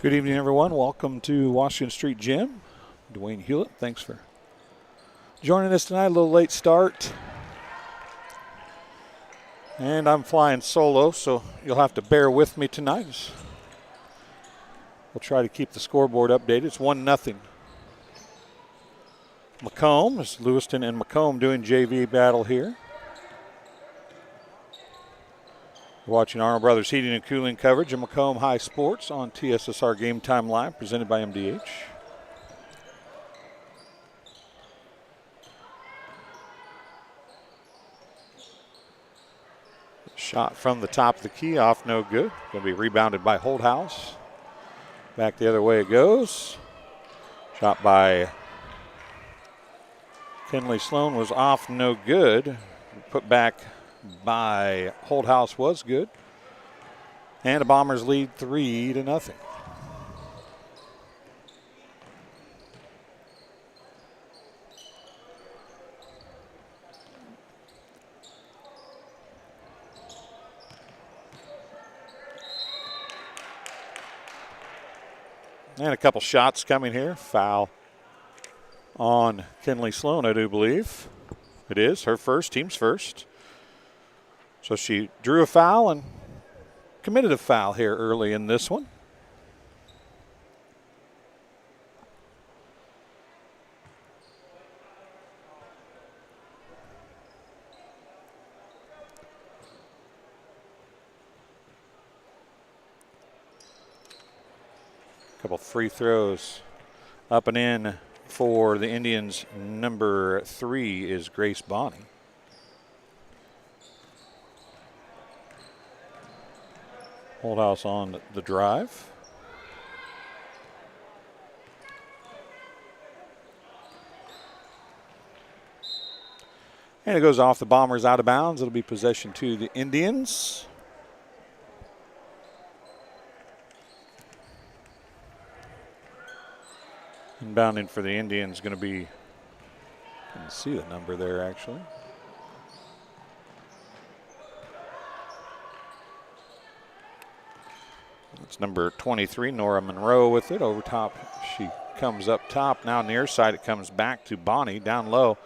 Good evening, everyone. Welcome to Washington Street Gym. Dwayne Hulett, thanks for joining us tonight. A little late start. And I'm flying solo, so you'll have to bear with me tonight. We'll try to keep the scoreboard updated. It's 1-0. Macomb, it's Lewistown and Macomb doing JV battle here. We're watching Arnold Brothers Heating and Cooling coverage of Macomb High Sports on TSSR Game Time Live, presented by MDH. Shot from the top of the key, off no good. Going to be rebounded by Holthouse. Back the other way it goes. Shot by Kenley Sloan was off no good. Put back by Holthouse was good. And the Bombers lead 3-0. And a couple shots coming here. Foul on Kenley Sloan, I do believe. It is her first, team's first. So she drew a foul and committed a foul here early in this one. Couple free throws up and in for the Indians. Number 3 is Grace Bonney. Holthouse on the drive. And it goes off the Bombers out of bounds. It'll be possession to the Indians. Inbounding for the Indians going to be, I can see the number there actually. It's number 23, Nora Monroe with it. Over top, she comes up top. Now near side, it comes back to Bonney. Down low,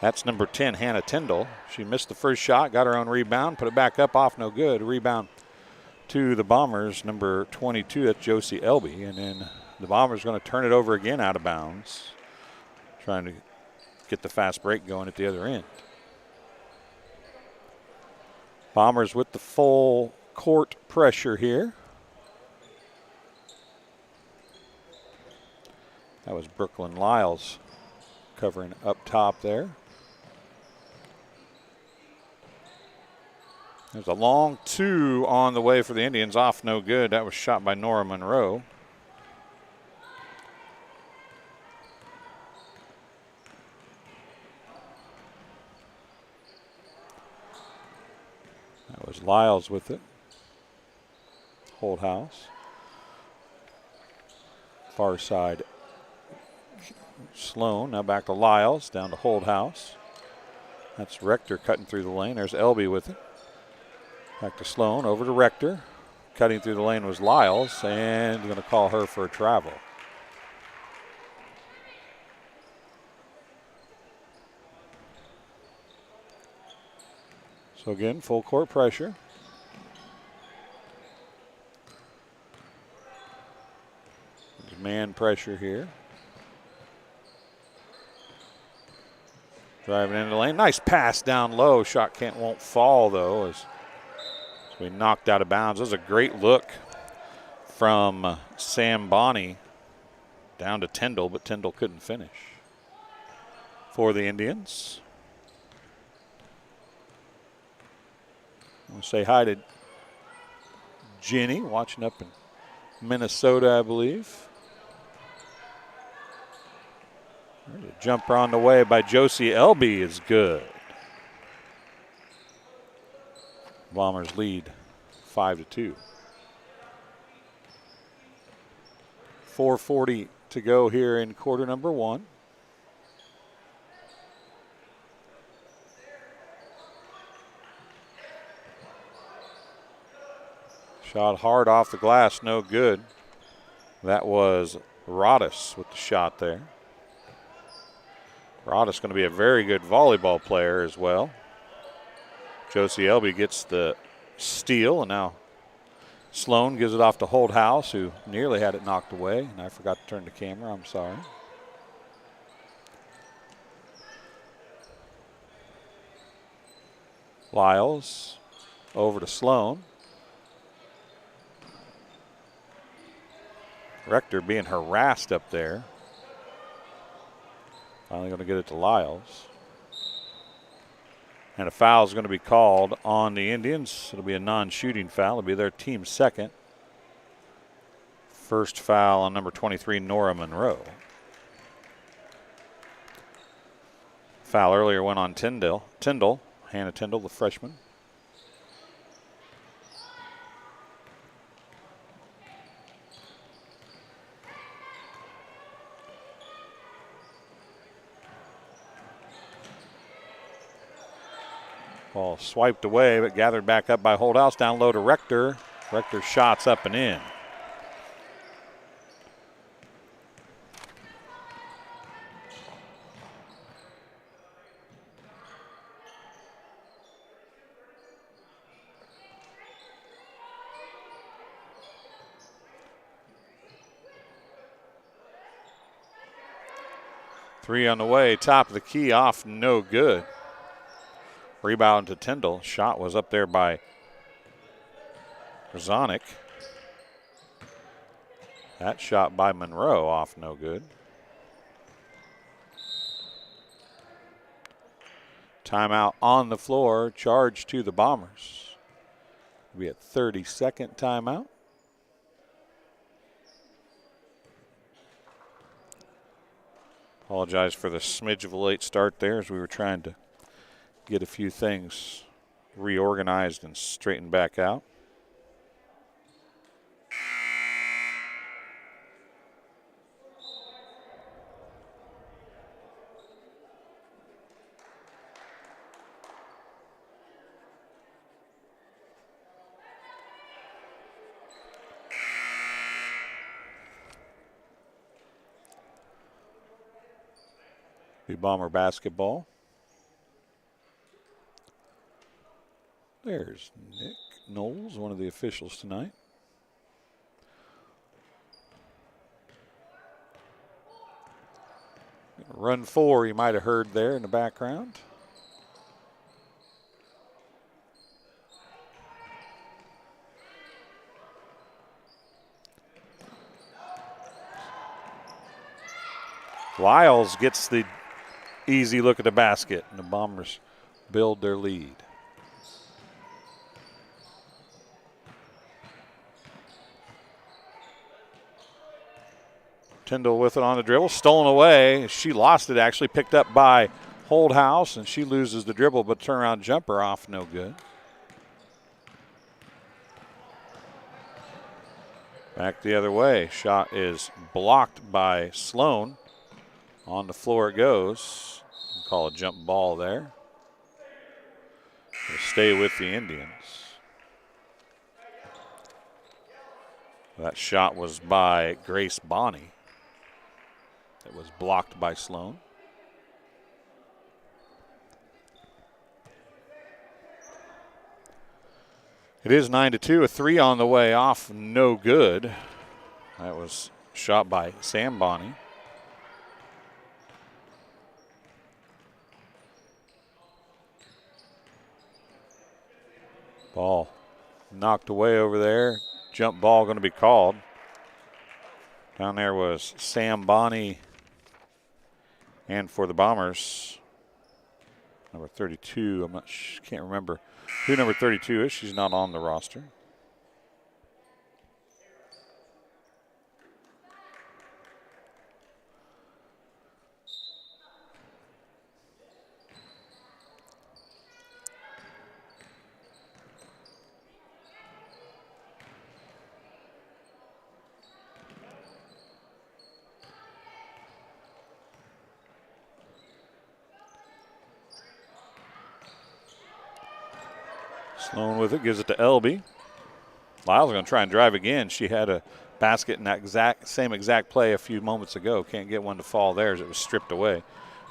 that's number 10, Hannah Tyndall. She missed the first shot, got her own rebound, put it back up, off no good. Rebound to the Bombers, number 22, that's Josie Elby. And then the Bombers going to turn it over again out of bounds, trying to get the fast break going at the other end. Bombers with the full court pressure here. That was Brooklyn Lyles covering up top there. There's a long 2 on the way for the Indians, off no good. That was shot by Nora Monroe. That was Lyles with it. Holthouse. Far side. Sloan, now back to Lyles, down to Holthouse. That's Rector cutting through the lane. There's Elby with it. Back to Sloan, over to Rector. Cutting through the lane was Lyles, and going to call her for a travel. So again, full court pressure. There's man pressure here. Driving into the lane. Nice pass down low. Shot won't fall, though, as we knocked out of bounds. That was a great look from Sam Bonney down to Tyndall, but Tyndall couldn't finish for the Indians. I want to say hi to Jenny, watching up in Minnesota, I believe. There's a jumper on the way by Josie Elby is good. Bombers lead 5-2. 4:40 to go here in quarter number 1. Shot hard off the glass, no good. That was Rodis with the shot there. Rodis going to be a very good volleyball player as well. Josie Elby gets the steal, and now Sloan gives it off to Holdhouse, who nearly had it knocked away. And I forgot to turn the camera. I'm sorry. Lyles over to Sloan. Rector being harassed up there. Finally going to get it to Lyles. And a foul is going to be called on the Indians. It'll be a non-shooting foul. It'll be their team's second. First foul on number 23, Nora Monroe. Foul earlier went on Tyndall, Hannah Tyndall, the freshman. Ball swiped away, but gathered back up by Holdhouse. Down low to Rector. Rector shots up and in. Three on the way, top of the key, off, no good. Rebound to Tyndall. Shot was up there by Krzanek. That shot by Monroe, off, no good. Timeout on the floor, charge to the Bombers. We at 32nd timeout. Apologize for the smidge of a late start there as we were trying to get a few things reorganized and straightened back out. Be Bomber basketball. There's Nick Knowles, one of the officials tonight. Run 4 you might have heard there in the background. Lyles gets the easy look at the basket, and the Bombers build their lead. Tyndall with it on the dribble, stolen away. She lost it, actually picked up by Holdhouse, and she loses the dribble, but turnaround jumper off, no good. Back the other way. Shot is blocked by Sloan. On the floor it goes. We'll call a jump ball there. We'll stay with the Indians. That shot was by Grace Bonney. It was blocked by Sloan. It is 9-2, a 3 on the way off, no good. That was shot by Sam Bonney. Ball knocked away over there. Jump ball going to be called. Down there was Sam Bonney. And for the Bombers, number 32, can't remember who number 32 is. She's not on the roster. Sloan with it, gives it to Elby. Lyle's going to try and drive again. She had a basket in that same exact play a few moments ago. Can't get one to fall there as it was stripped away.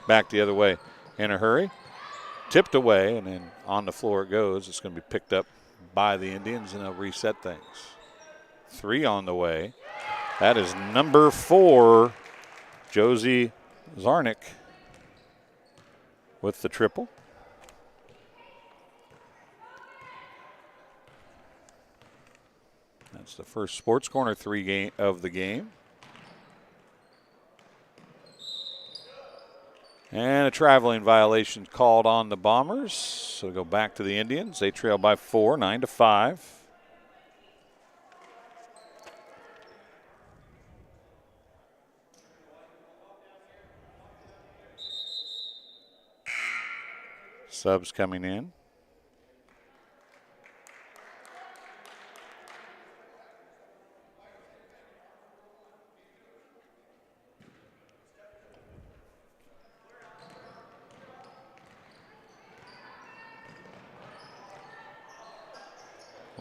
Back the other way in a hurry. Tipped away, and then on the floor it goes. It's going to be picked up by the Indians, and they'll reset things. 3 on the way. That is number 4, Josie Zarnick with the triple. That's the first Sports Corner 3 of the game. And a traveling violation called on the Bombers. So go back to the Indians. They trail by 4, 9-5. Subs coming in.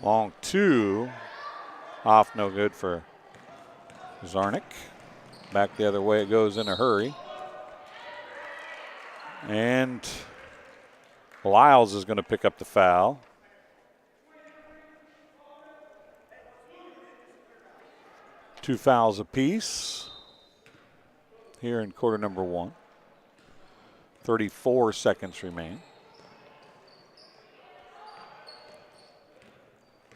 Long 2, off no good for Zarnick. Back the other way it goes in a hurry. And Lyles is going to pick up the foul. Two fouls apiece here in quarter number 1. 34 seconds remain.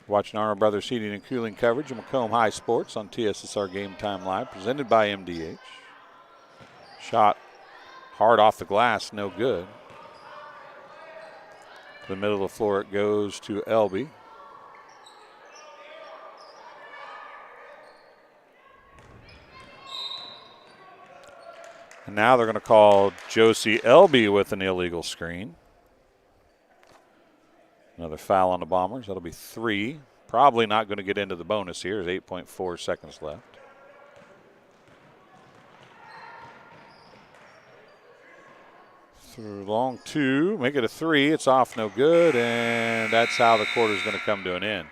Watching Arnold Brothers Heating and Cooling coverage of Macomb High Sports on TSSR Game Time Live, presented by MDH. Shot hard off the glass, no good. The middle of the floor it goes to Elby. And now they're going to call Josie Elby with an illegal screen. Another foul on the Bombers. That'll be 3. Probably not going to get into the bonus here. There's 8.4 seconds left. Through long 2. Make it a 3. It's off no good. And that's how the quarter is going to come to an end.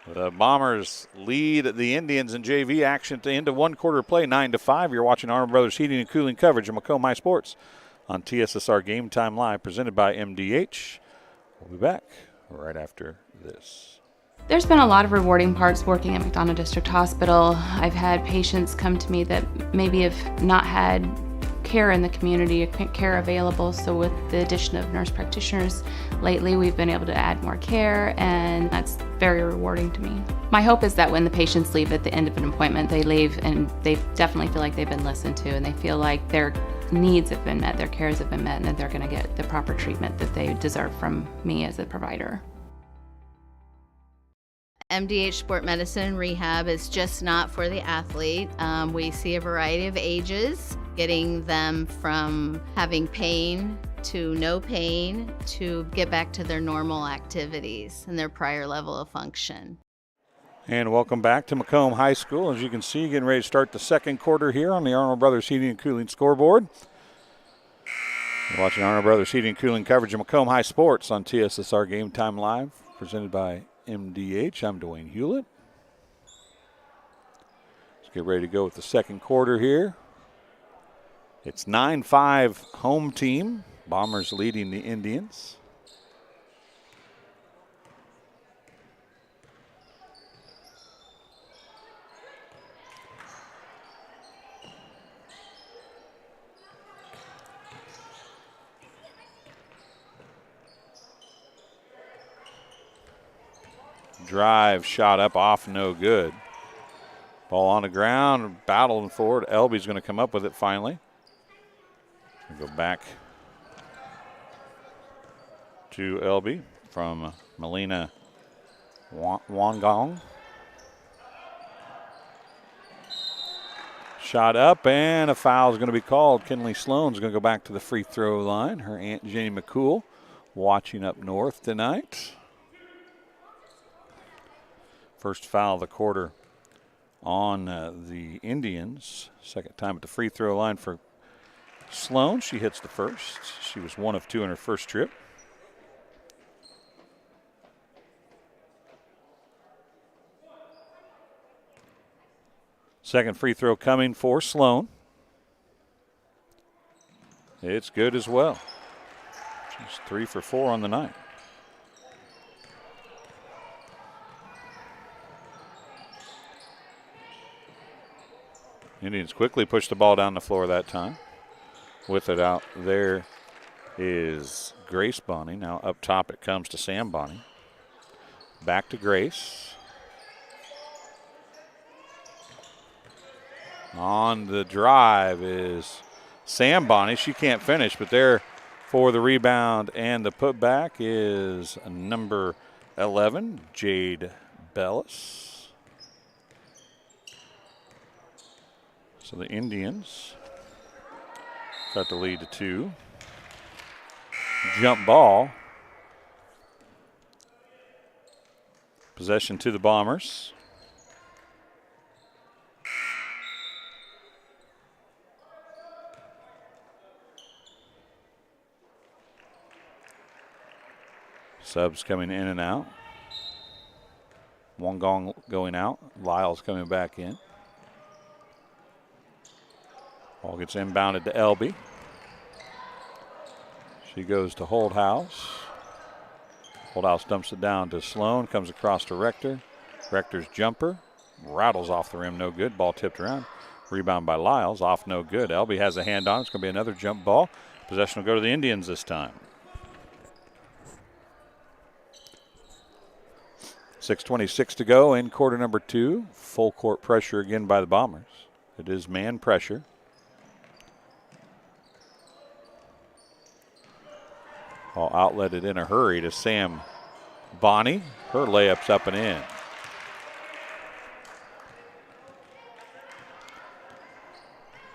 The Bombers lead the Indians in JV action to end of 1 quarter play, 9-5. You're watching Arnold Brothers Heating and Cooling coverage of Macomb High Sports on TSSR Game Time Live, presented by MDH. We'll be back right after this. There's been a lot of rewarding parts working at McDonough District Hospital. I've had patients come to me that maybe have not had care in the community, care available. So with the addition of nurse practitioners lately, we've been able to add more care, and that's very rewarding to me. My hope is that when the patients leave at the end of an appointment, they leave and they definitely feel like they've been listened to, and they feel like their needs have been met, their cares have been met, and that they're going to get the proper treatment that they deserve from me as a provider. MDH Sport Medicine Rehab is just not for the athlete. We see a variety of ages, getting them from having pain to no pain to get back to their normal activities and their prior level of function. And welcome back to Macomb High School. As you can see, getting ready to start the second quarter here on the Arnold Brothers Heating and Cooling scoreboard. You're watching Arnold Brothers Heating and Cooling coverage of Macomb High Sports on TSSR Game Time Live, presented by MDH. I'm Dwayne Hulett. Let's get ready to go with the second quarter here. It's 9-5 home team. Bombers leading the Indians. Drive shot up off, no good. Ball on the ground, battling forward. Elby's going to come up with it finally. We'll go back to Elby from Melina Wangong. Shot up, and a foul is going to be called. Kinley Sloan's going to go back to the free throw line. Her Aunt Jenny McCool watching up north tonight. First foul of the quarter on the Indians. Second time at the free throw line for Sloan. She hits the first. She was 1 of 2 in her first trip. Second free throw coming for Sloan. It's good as well. She's 3 for 4 on the night. Indians quickly push the ball down the floor that time. With it out there is Grace Bonney. Now up top it comes to Sam Bonney. Back to Grace. On the drive is Sam Bonney. She can't finish, but there for the rebound and the putback is number 11, Jade Bellis. So the Indians cut the lead to 2. Jump ball. Possession to the Bombers. Subs coming in and out. Wongong going out. Lyles coming back in. Ball gets inbounded to Elby. She goes to Holdhouse. Holdhouse dumps it down to Sloan. Comes across to Rector. Rector's jumper. Rattles off the rim. No good. Ball tipped around. Rebound by Lyles. Off no good. Elby has a hand on. It's going to be another jump ball. Possession will go to the Indians this time. 6:26 to go in quarter number 2. Full court pressure again by the Bombers. It is man pressure. All outletted in a hurry to Sam Bonney. Her layup's up and in.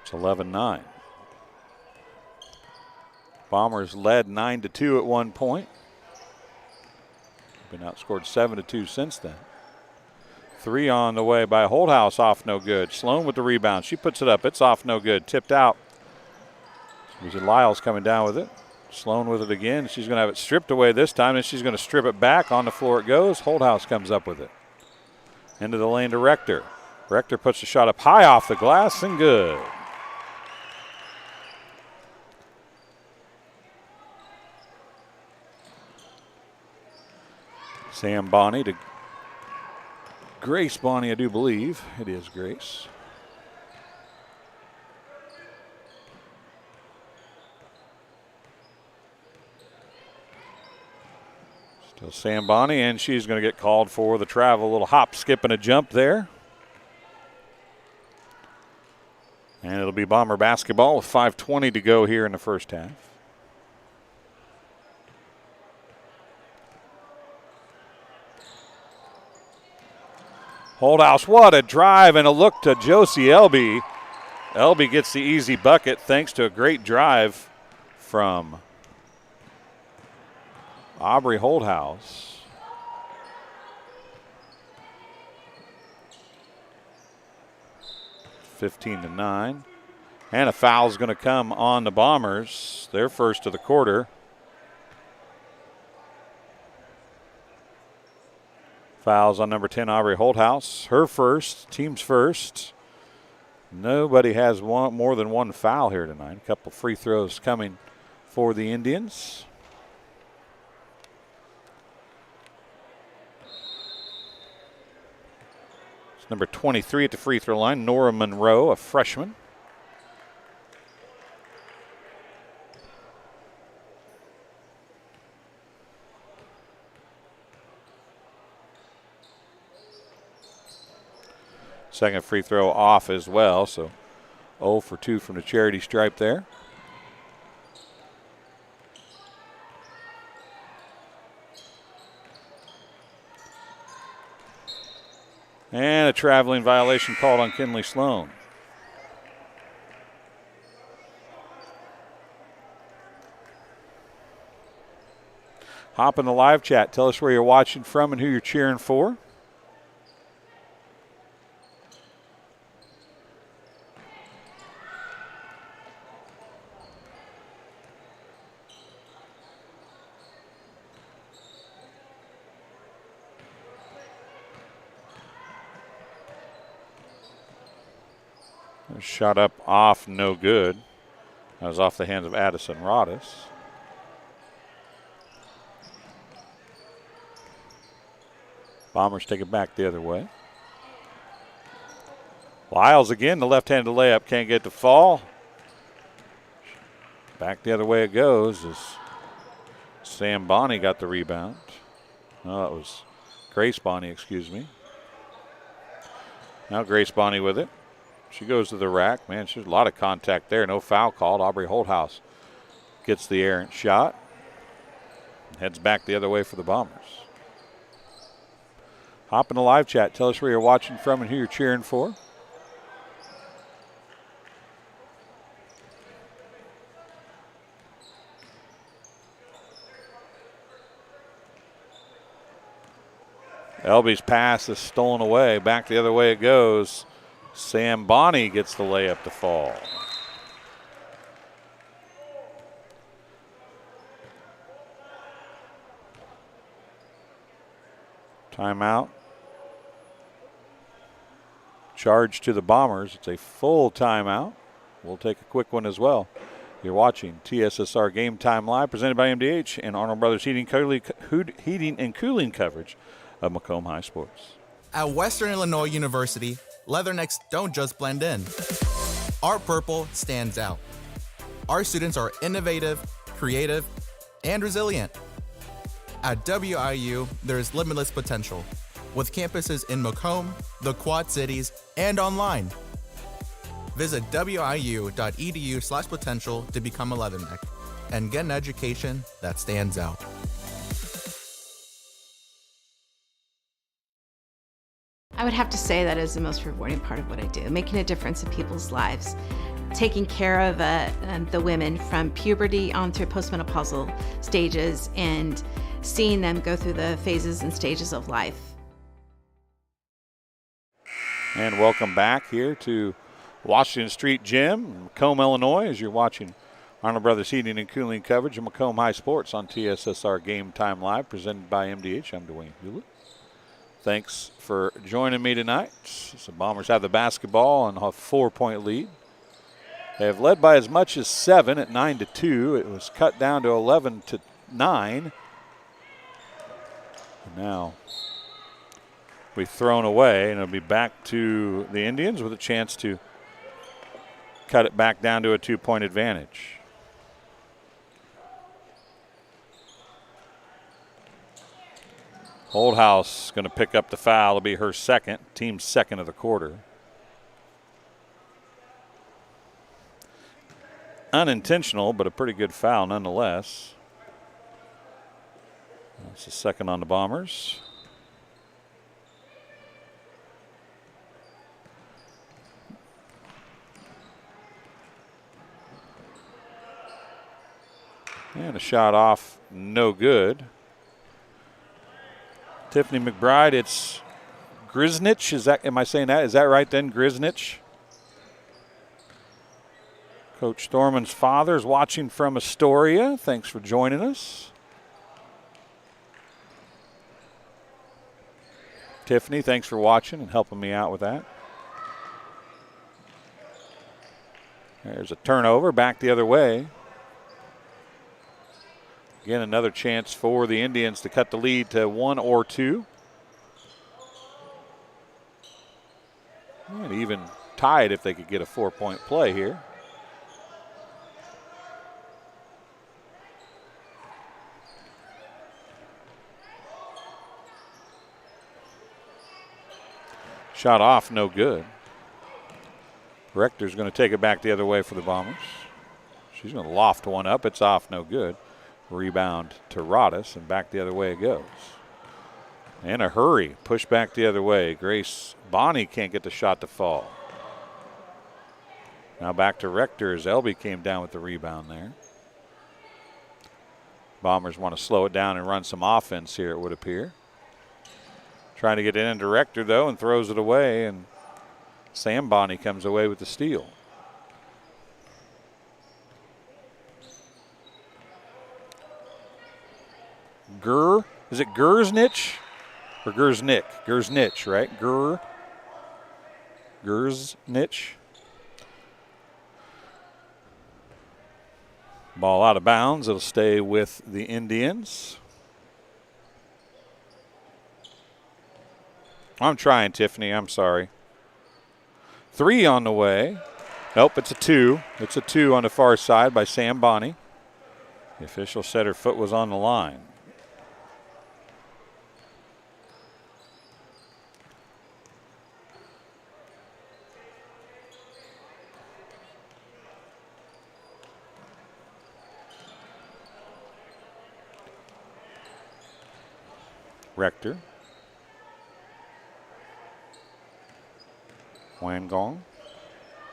It's 11-9. Bombers led 9-2 at one point. Been outscored 7-2 since then. 3 on the way by Holdhouse, off no good. Sloan with the rebound. She puts it up. It's off no good. Tipped out. Lyles coming down with it. Sloan with it again. She's going to have it stripped away this time, and she's going to strip it back. On the floor it goes. Holdhouse comes up with it. Into the lane to Rector. Rector puts the shot up high off the glass and good. Sam Bonney to Grace Bonney, I do believe. It is Grace. Still Sam Bonney, and she's going to get called for the travel. A little hop, skip, and a jump there. And it'll be Bomber basketball with 5:20 to go here in the first half. Holdhouse, what a drive and a look to Josie Elby. Elby gets the easy bucket thanks to a great drive from Aubrey Holdhouse. (15-9). And a foul's going to come on the Bombers. Their first of the quarter. Fouls on number 10, Aubrey Holdhouse. Her first, team's first. Nobody has more than one foul here tonight. A couple free throws coming for the Indians. It's number 23 at the free throw line, Nora Monroe, a freshman. Second free throw off as well, so 0 for 2 from the charity stripe there. And a traveling violation called on Kinley Sloan. Hop in the live chat. Tell us where you're watching from and who you're cheering for. Shot up off, no good. That was off the hands of Addison Rodis. Bombers take it back the other way. Lyles again, the left-handed layup, can't get to fall. Back the other way it goes as Sam Bonney got the rebound. No, it was Grace Bonney, excuse me. Now Grace Bonney with it. She goes to the rack. Man, there's a lot of contact there. No foul called. Aubrey Holthouse gets the errant shot. Heads back the other way for the Bombers. Hop in the live chat. Tell us where you're watching from and who you're cheering for. Elby's pass is stolen away. Back the other way it goes. Sam Bonney gets the layup to fall. Timeout. Charge to the Bombers. It's a full timeout. We'll take a quick one as well. You're watching TSSR Game Time Live, presented by MDH and Arnold Brothers Heating and Cooling coverage of Macomb High Sports. At Western Illinois University, Leathernecks don't just blend in. Our purple stands out. Our students are innovative, creative, and resilient. At WIU, there is limitless potential, with campuses in Macomb, the Quad Cities, and online. Visit wiu.edu/potential to become a Leatherneck and get an education that stands out. I would have to say that is the most rewarding part of what I do, making a difference in people's lives, taking care of the women from puberty on through postmenopausal stages and seeing them go through the phases and stages of life. And welcome back here to Washington Street Gym in Macomb, Illinois, as you're watching Arnold Brothers Heating and Cooling coverage of Macomb High Sports on TSSR Game Time Live, presented by MDH. I'm Dwayne Hulett. Thanks for joining me tonight. The Bombers have the basketball and a 4-point lead. They have led by as much as 7 at 9-2. It was cut down to 11-9. And now we've thrown away, and it'll be back to the Indians with a chance to cut it back down to a 2-point advantage. Holthouse going to pick up the foul. It'll be her second, team's second of the quarter. Unintentional, but a pretty good foul nonetheless. That's the second on the Bombers. And a shot off, no good. Tiffany McBride, it's Grisnich. Is that, am I saying that? Is that right then, Grisnich? Coach Thorman's father is watching from Astoria. Thanks for joining us. Tiffany, thanks for watching and helping me out with that. There's a turnover, back the other way. Again, another chance for the Indians to cut the lead to 1 or 2. And even tied if they could get a 4-point play here. Shot off, no good. Rector's going to take it back the other way for the Bombers. She's going to loft one up. It's off, no good. Rebound to Rodis, and back the other way it goes. In a hurry, push back the other way. Grace Bonney can't get the shot to fall. Now back to Rector as Elby came down with the rebound there. Bombers want to slow it down and run some offense here, it would appear. Trying to get it into Rector, though, and throws it away, and Sam Bonney comes away with the steal. Is it Gersnich or Gersnick? Gersnich, right? Gersnich. Ball out of bounds. It'll stay with the Indians. I'm trying, Tiffany. I'm sorry. 3 on the way. Nope, it's a 2. It's a 2 on the far side by Sam Bonney. The official said her foot was on the line. Rector. Wangong.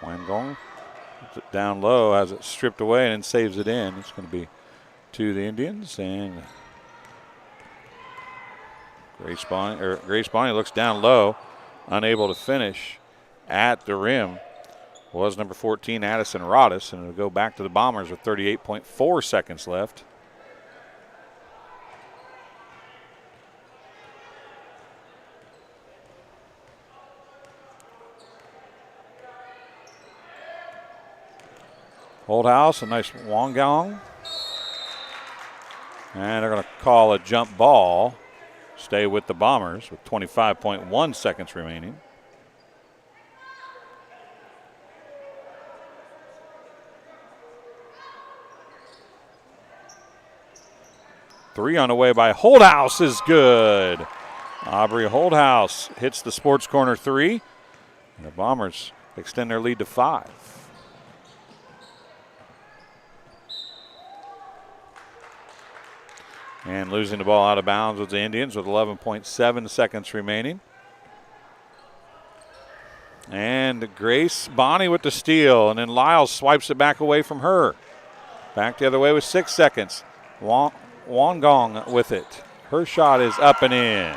Wangong puts it down low, has it stripped away, and then saves it in. It's going to be to the Indians. And Grace Bonney looks down low, unable to finish at the rim. Was number 14, Addison Rodis, and it'll go back to the Bombers with 38.4 seconds left. Holdhouse, a nice Wangong. And they're going to call a jump ball. Stay with the Bombers with 25.1 seconds remaining. Three on the way by Holdhouse is good. Aubrey Holdhouse hits the Sports Corner 3. And the Bombers extend their lead to 5. And losing the ball out of bounds with the Indians with 11.7 seconds remaining. And Grace Bonney with the steal. And then Lyles swipes it back away from her. Back the other way with 6 seconds. Wangong with it. Her shot is up and in.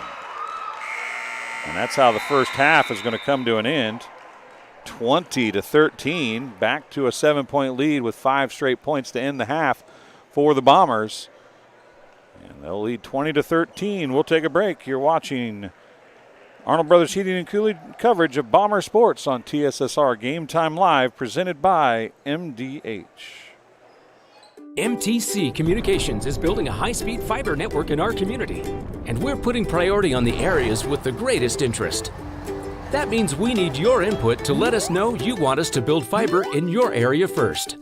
And that's how the first half is going to come to an end. 20-13. Back to a 7-point lead with 5 straight points to end the half for the Bombers. And they'll lead 20-13. We'll take a break. You're watching Arnold Brothers Heating and Cooling coverage of Bomber Sports on TSSR Game Time Live, presented by MDH. MTC Communications is building a high-speed fiber network in our community, and we're putting priority on the areas with the greatest interest. That means we need your input to let us know you want us to build fiber in your area first.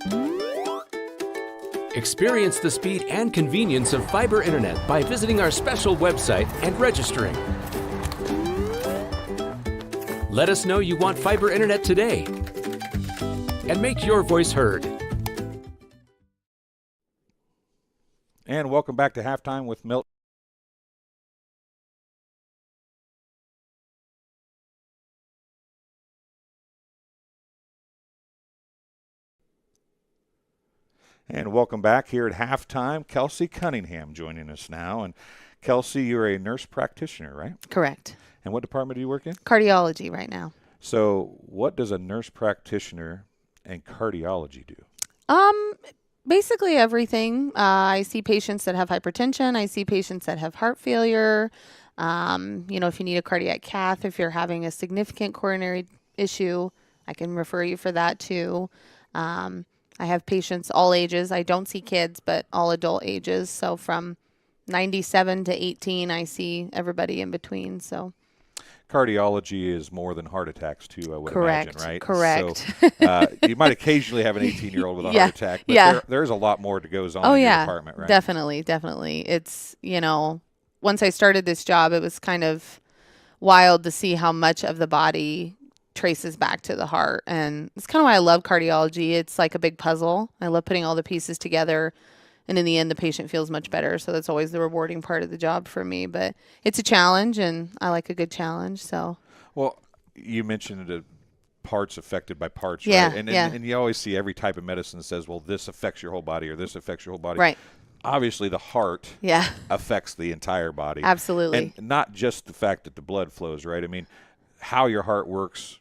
Experience the speed and convenience of fiber internet by visiting our special website and registering. Let us know you want fiber internet today and make your voice heard. And welcome back to halftime with Milton. And welcome back here at halftime. Kelsey Cunningham joining us now. And Kelsey, you're a nurse practitioner, right? Correct. And what department do you work in? Cardiology right now. So what does a nurse practitioner and cardiology do? Basically everything. I see patients that have hypertension. I see patients that have heart failure. If you need a cardiac cath, if you're having a significant coronary issue, I can refer you for that too. I have patients all ages. I don't see kids, but all adult ages. So from 97 to 18, I see everybody in between. So cardiology is more than heart attacks too, I would Correct. imagine, right? Correct. So you might occasionally have an 18-year-old with a heart attack, but there's a lot more that goes on in your department, right? Definitely. It's, once I started this job, it was kind of wild to see how much of the body traces back to the heart. And it's kind of why I love cardiology. It's like a big puzzle. I love putting all the pieces together. And in the end, the patient feels much better. So that's always the rewarding part of the job for me. But it's a challenge, and I like a good challenge. So, well, you mentioned the parts affected by parts, yeah, right? And you always see every type of medicine that says, well, this affects your whole body or this affects your whole body. Right. Obviously, the heart affects the entire body. Absolutely. And not just the fact that the blood flows, right? I mean, how your heart works,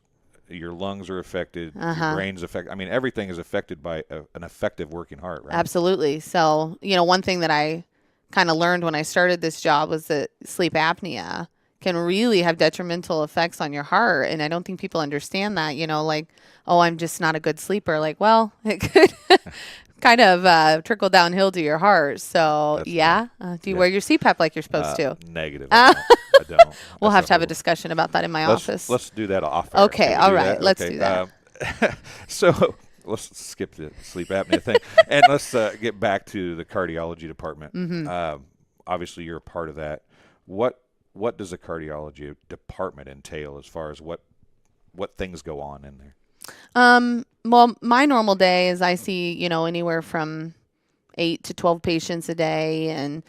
your lungs are affected, your brain's affected. I mean, everything is affected by an effective working heart, right? Absolutely. So, one thing that I kind of learned when I started this job was that sleep apnea can really have detrimental effects on your heart. And I don't think people understand that, I'm just not a good sleeper. Like, well, it kind of trickle downhill to your heart. So That's yeah, do you wear your CPAP like you're supposed to? Negative. I don't. We'll That's have to have a whole- discussion about that in my office. Let's do that off air. Okay, Can we all do right, that? let's Okay, do that. So let's skip the sleep apnea thing, and let's get back to the cardiology department. Mm-hmm. Obviously, you're a part of that. What does a cardiology department entail as far as what things go on in there? Well, my normal day is I see, anywhere from 8 to 12 patients a day. And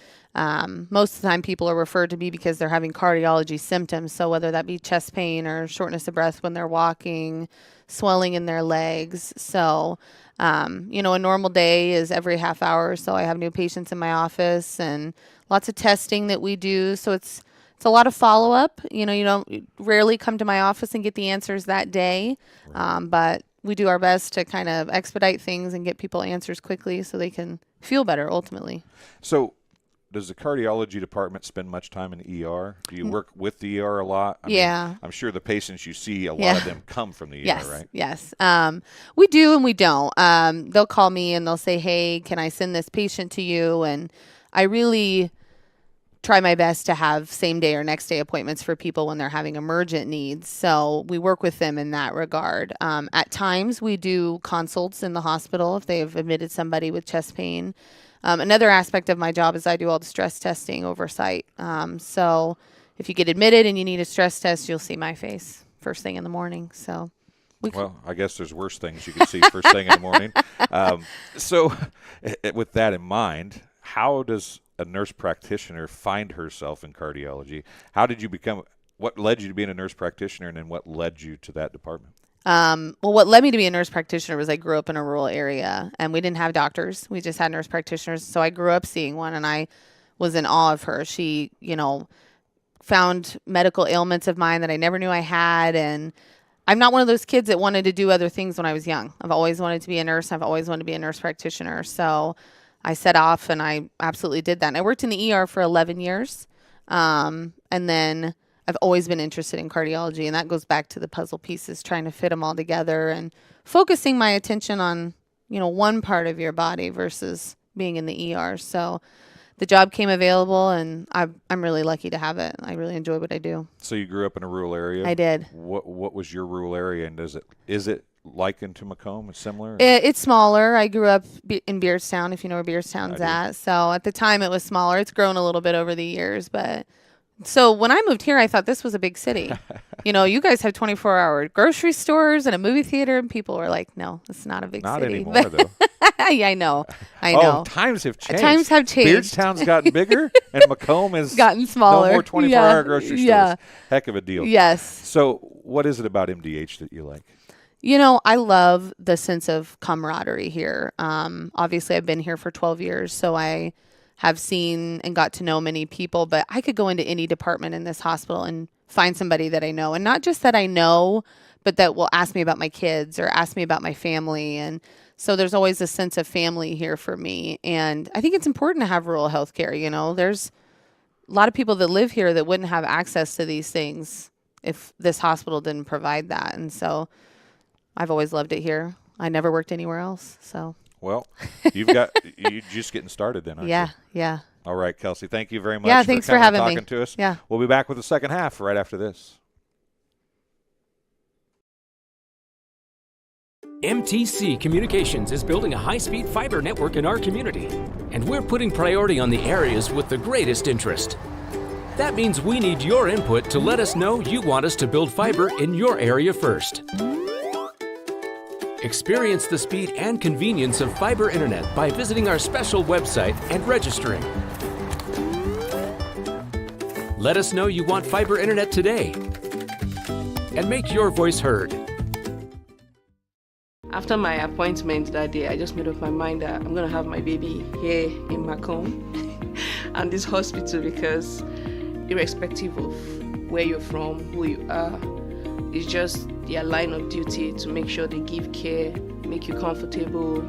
most of the time people are referred to me because they're having cardiology symptoms. So whether that be chest pain or shortness of breath when they're walking, swelling in their legs. So, a normal day is every half hour. So I have new patients in my office and lots of testing that we do. So it's a lot of follow-up. You don't rarely come to my office and get the answers that day. Right. But we do our best to kind of expedite things and get people answers quickly so they can feel better ultimately. So does the cardiology department spend much time in ER? Do you work with the ER a lot? I Yeah. mean, I'm sure the patients you see, a lot of them come from the Yes, ER, right? yes. We do and we don't. They'll call me and they'll say, hey, can I send this patient to you? And I really try my best to have same day or next day appointments for people when they're having emergent needs. So we work with them in that regard. At times we do consults in the hospital if they've admitted somebody with chest pain. Another aspect of my job is I do all the stress testing oversight. So if you get admitted and you need a stress test, you'll see my face first thing in the morning. So Well, I guess there's worse things you can see first thing in the morning. So with that in mind, how does a nurse practitioner find herself in cardiology? How did you what led you to being a nurse practitioner, and then what led you to that department? Well, what led me to be a nurse practitioner was I grew up in a rural area and we didn't have doctors. We just had nurse practitioners. So I grew up seeing one and I was in awe of her. She, found medical ailments of mine that I never knew I had. And I'm not one of those kids that wanted to do other things when I was young. I've always wanted to be a nurse. I've always wanted to be a nurse practitioner. So I set off and I absolutely did that. And I worked in the ER for 11 years. And then I've always been interested in cardiology, and that goes back to the puzzle pieces, trying to fit them all together and focusing my attention on, one part of your body versus being in the ER. So the job came available, and I'm really lucky to have it. I really enjoy what I do. So you grew up in a rural area? I did. What was your rural area, and is it likened to Macomb? It's similar? It's smaller. I grew up in Beardstown, if you know where Beardstown's at. So at the time it was smaller. It's grown a little bit over the years, but so when I moved here, I thought this was a big city. You guys have 24-hour grocery stores and a movie theater, and people were like, no, it's not a big Not city. anymore, though. Yeah, I know. Oh, times have changed. Times have changed. Beardstown's gotten bigger, and Macomb has gotten smaller. No more 24-hour grocery stores. Yeah. Heck of a deal. Yes. So what is it about MDH that you like? I love the sense of camaraderie here. Obviously, I've been here for 12 years, so I have seen and got to know many people, but I could go into any department in this hospital and find somebody that I know. And not just that I know, but that will ask me about my kids or ask me about my family. And so there's always a sense of family here for me. And I think it's important to have rural health care. There's a lot of people that live here that wouldn't have access to these things if this hospital didn't provide that. And so I've always loved it here. I never worked anywhere else. So. Well, you're just getting started then, aren't you? Yeah. All right, Kelsey, thank you very much Yeah, thanks for coming having and me. talking to us. Yeah. We'll be back with the second half right after this. MTC Communications is building a high-speed fiber network in our community, and we're putting priority on the areas with the greatest interest. That means we need your input to let us know you want us to build fiber in your area first. Experience the speed and convenience of fiber internet by visiting our special website and registering. Let us know you want fiber internet today and make your voice heard. After my appointment that day, I just made up my mind that I'm going to have my baby here in Macomb and this hospital, because irrespective of where you're from, who you are, it's just their line of duty to make sure they give care, make you comfortable.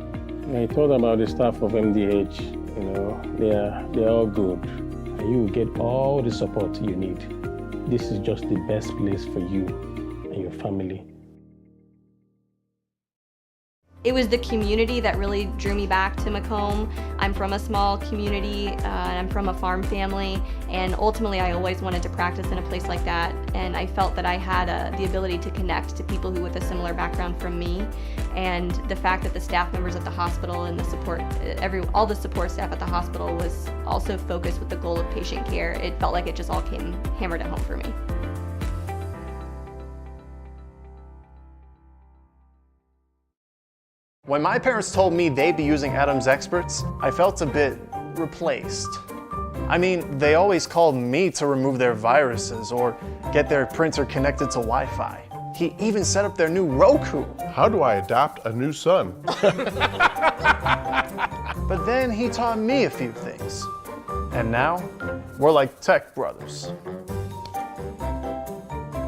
I thought about the staff of MDH, they're all good. And you will get all the support you need. This is just the best place for you and your family. It was the community that really drew me back to Macomb. I'm from a small community, and I'm from a farm family, and ultimately I always wanted to practice in a place like that, and I felt that I had the ability to connect to people who with a similar background from me, and the fact that the staff members at the hospital and the support, all the support staff at the hospital was also focused with the goal of patient care. It felt like it just all came hammered at home for me. When my parents told me they'd be using Adam's Experts, I felt a bit replaced. I mean, they always called me to remove their viruses or get their printer connected to Wi-Fi. He even set up their new Roku. How do I adopt a new son? But then he taught me a few things. And now, we're like tech brothers.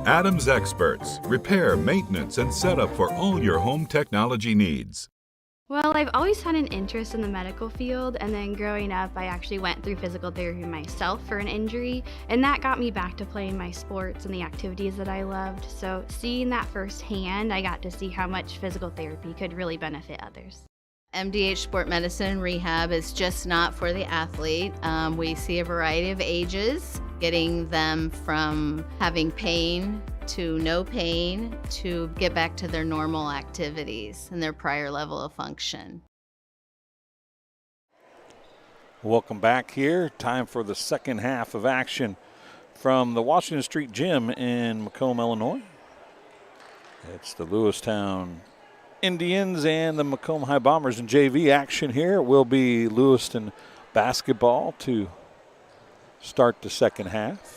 Adam's Experts. Repair, maintenance, and setup for all your home technology needs. Well, I've always had an interest in the medical field, and then growing up, I actually went through physical therapy myself for an injury, and that got me back to playing my sports and the activities that I loved. So seeing that firsthand, I got to see how much physical therapy could really benefit others. MDH Sport Medicine Rehab is just not for the athlete. We see a variety of ages, getting them from having pain to no pain to get back to their normal activities and their prior level of function. Welcome back here. Time for the second half of action from the Washington Street Gym in Macomb, Illinois. It's the Lewistown Indians and the Macomb High Bombers in JV action here. It will be Lewiston basketball to start the second half.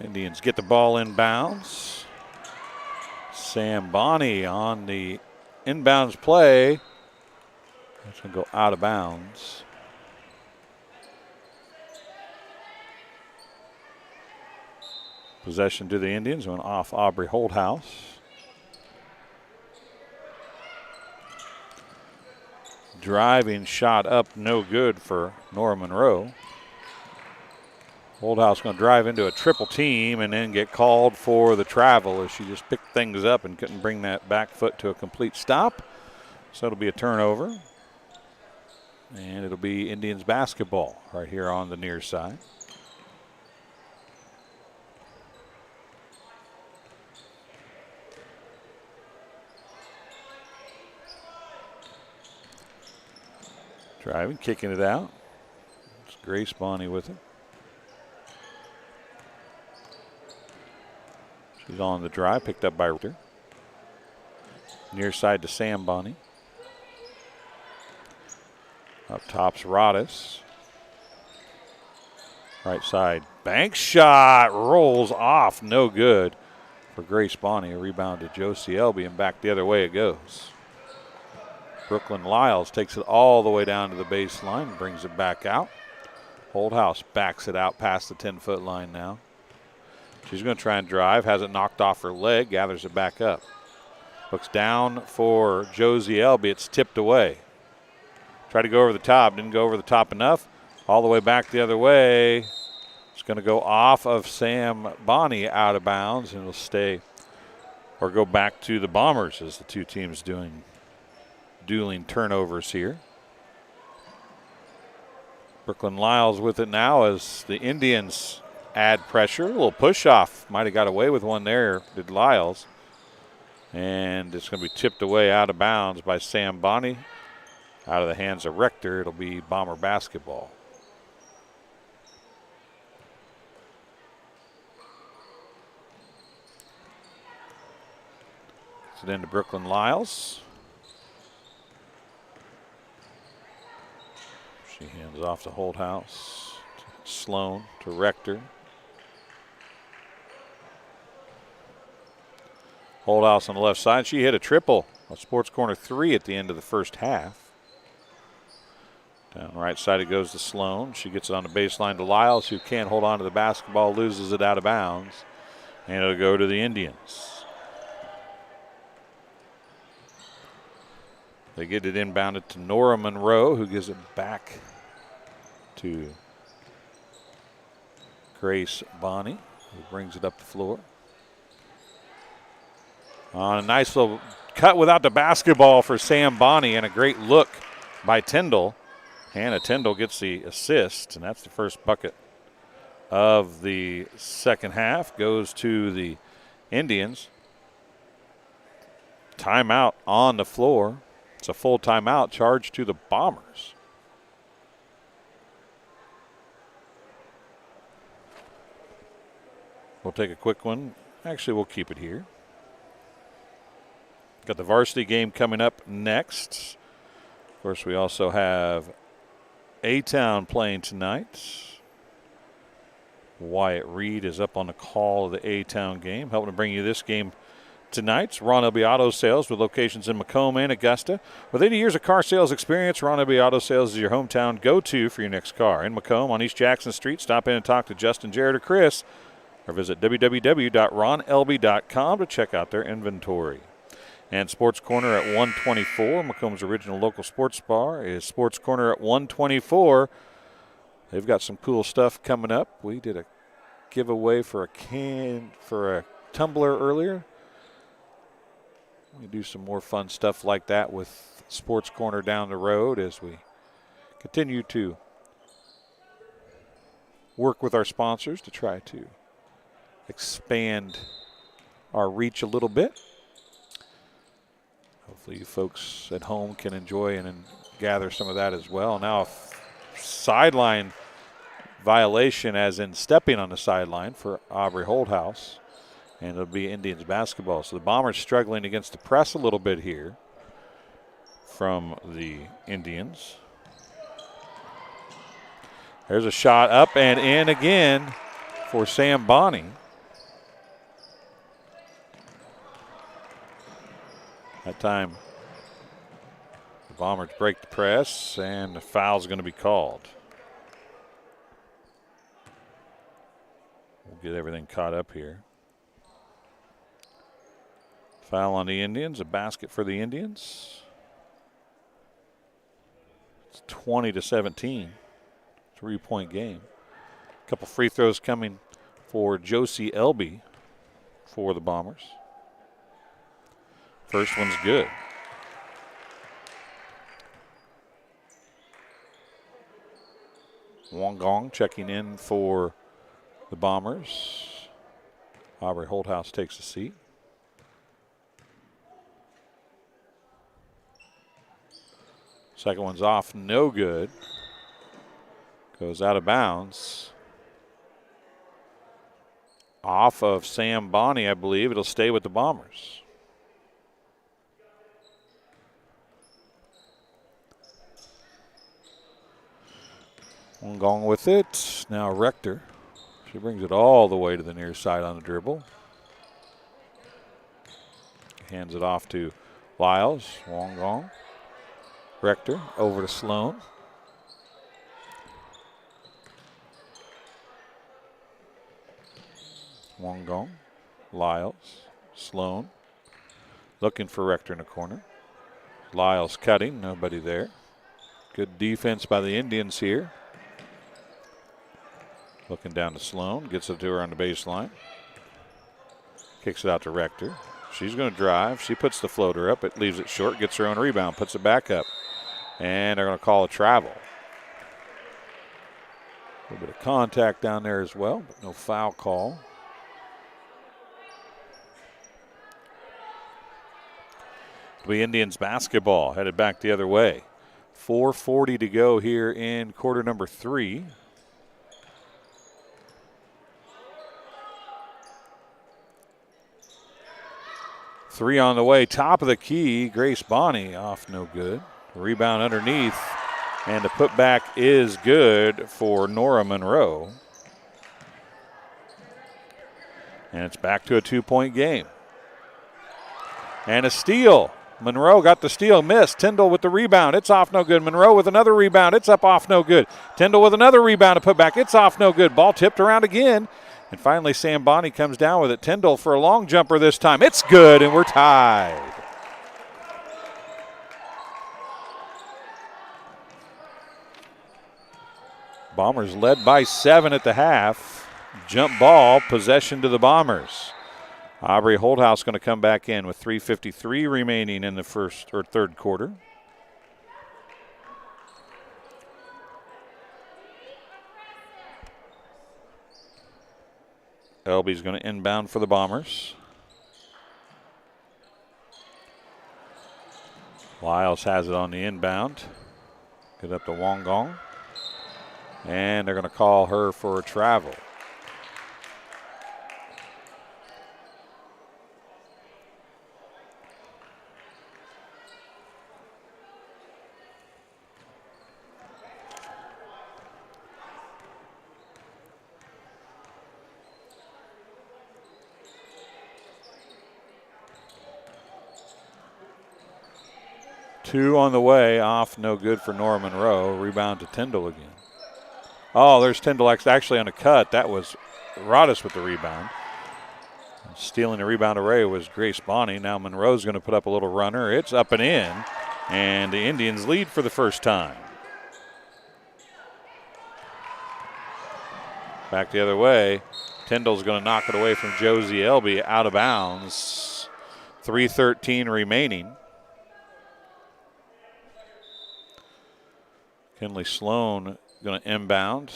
Indians get the ball inbounds. Sam Bonney on the inbounds play. That's going to go out of bounds. Possession to the Indians, went off Aubrey Holthouse. Driving shot up, no good for Nora Monroe. Holthouse going to drive into a triple team and then get called for the travel as she just picked things up and couldn't bring that back foot to a complete stop. So it'll be a turnover. And it'll be Indians basketball right here on the near side. Driving, kicking it out. It's Grace Bonney with it. She's on the drive, picked up by Ritter. Near side to Sam Bonney. Up top's Rodis. Right side, bank shot, rolls off, no good for Grace Bonney. A rebound to Josie Elby, and back the other way it goes. Brooklyn Lyles takes it all the way down to the baseline and brings it back out. Holthouse backs it out past the 10-foot line now. She's going to try and drive, has it knocked off her leg, gathers it back up. Looks down for Josie Elby, it's tipped away. Tried to go over the top, didn't go over the top enough. All the way back the other way. It's going to go off of Sam Bonney out of bounds, and it'll stay or go back to the Bombers as the two teams dueling turnovers here. Brooklyn Lyles with it now as the Indians add pressure. A little push off. Might have got away with one there, did Lyles. And it's going to be tipped away out of bounds by Sam Bonney. Out of the hands of Rector, it'll be Bomber basketball. Gets it into Brooklyn Lyles. She hands off to Holthouse, to Sloan, to Rector. Holthouse on the left side. She hit a triple, a Sports Corner 3 at the end of the first half. Down right side it goes to Sloan. She gets it on the baseline to Lyles, who can't hold on to the basketball, loses it out of bounds. And it'll go to the Indians. They get it inbounded to Nora Monroe, who gives it back to Grace Bonney, who brings it up the floor. On a nice little cut without the basketball for Sam Bonney, and a great look by Tyndall. Hannah Tyndall gets the assist, and that's the first bucket of the second half. Goes to the Indians. Timeout on the floor. It's a full timeout charged to the Bombers. We'll take a quick one. Actually, we'll keep it here. Got the varsity game coming up next. Of course, we also have A-Town playing tonight. Wyatt Reed is up on the call of the A-Town game. Helping to bring you this game tonight. Ron Elby Auto Sales with locations in Macomb and Augusta. With 80 years of car sales experience, Ron Elby Auto Sales is your hometown go-to for your next car. In Macomb on East Jackson Street, stop in and talk to Justin, Jared, or Chris, or visit www.ronelby.com to check out their inventory. And Sports Corner at 124, Macomb's original local sports bar, is Sports Corner at 124. They've got some cool stuff coming up. We did a giveaway for a tumbler earlier. We do some more fun stuff like that with Sports Corner down the road as we continue to work with our sponsors to try to expand our reach a little bit. Hopefully you folks at home can enjoy and gather some of that as well. Now a sideline violation, as in stepping on the sideline, for Aubrey Holdhouse. And it'll be Indians basketball. So the Bombers struggling against the press a little bit here from the Indians. There's a shot up and in again for Sam Bonney. That time the Bombers break the press, and the foul's going to be called. We'll get everything caught up here. Foul on the Indians, a basket for the Indians. It's 20-17, 3-point game. A couple free throws coming for Josie Elby for the Bombers. First one's good. Wong Gong checking in for the Bombers. Aubrey Holdhouse takes a seat. Second one's off, no good. Goes out of bounds. Off of Sam Bonney, I believe. It'll stay with the Bombers. One gong with it. Now Rector. She brings it all the way to the near side on the dribble. Hands it off to Lyles. Wong Gong. Rector over to Sloan. Wong Gong. Lyles. Sloan. Looking for Rector in the corner. Lyles cutting. Nobody there. Good defense by the Indians here. Looking down to Sloan. Gets it to her on the baseline. Kicks it out to Rector. She's going to drive. She puts the floater up. It leaves it short. Gets her own rebound. Puts it back up. And they're going to call a travel. A little bit of contact down there as well, but no foul call. It'll be Indians basketball headed back the other way. 4:40 to go here in quarter number 3. Three on the way, top of the key. Grace Bonney off no good. Rebound underneath, and the putback is good for Nora Monroe. And it's back to a 2-point game. And a steal. Monroe got the steal, missed. Tyndall with the rebound. It's off no good. Monroe with another rebound. It's up off no good. Tyndall with another rebound to put back. It's off no good. Ball tipped around again. And finally, Sam Bonney comes down with it. Tyndall for a long jumper this time. It's good, and we're tied. Bombers led by 7 at the half. Jump ball, possession to the Bombers. Aubrey Holthouse going to come back in with 3:53 remaining in the third quarter. Elby's going to inbound for the Bombers. Lyles has it on the inbound. Get up to Wongong. And they're going to call her for a travel. Two on the way, off, no good for Nora Monroe. Rebound to Tyndall again. Oh, there's Tyndall actually on a cut. That was Rodis with the rebound. Stealing the rebound array was Grace Bonney. Now Monroe's going to put up a little runner. It's up and in, and the Indians lead for the first time. Back the other way. Tyndall's going to knock it away from Josie Elby out of bounds. 3:13 remaining. Kinley Sloan going to inbound.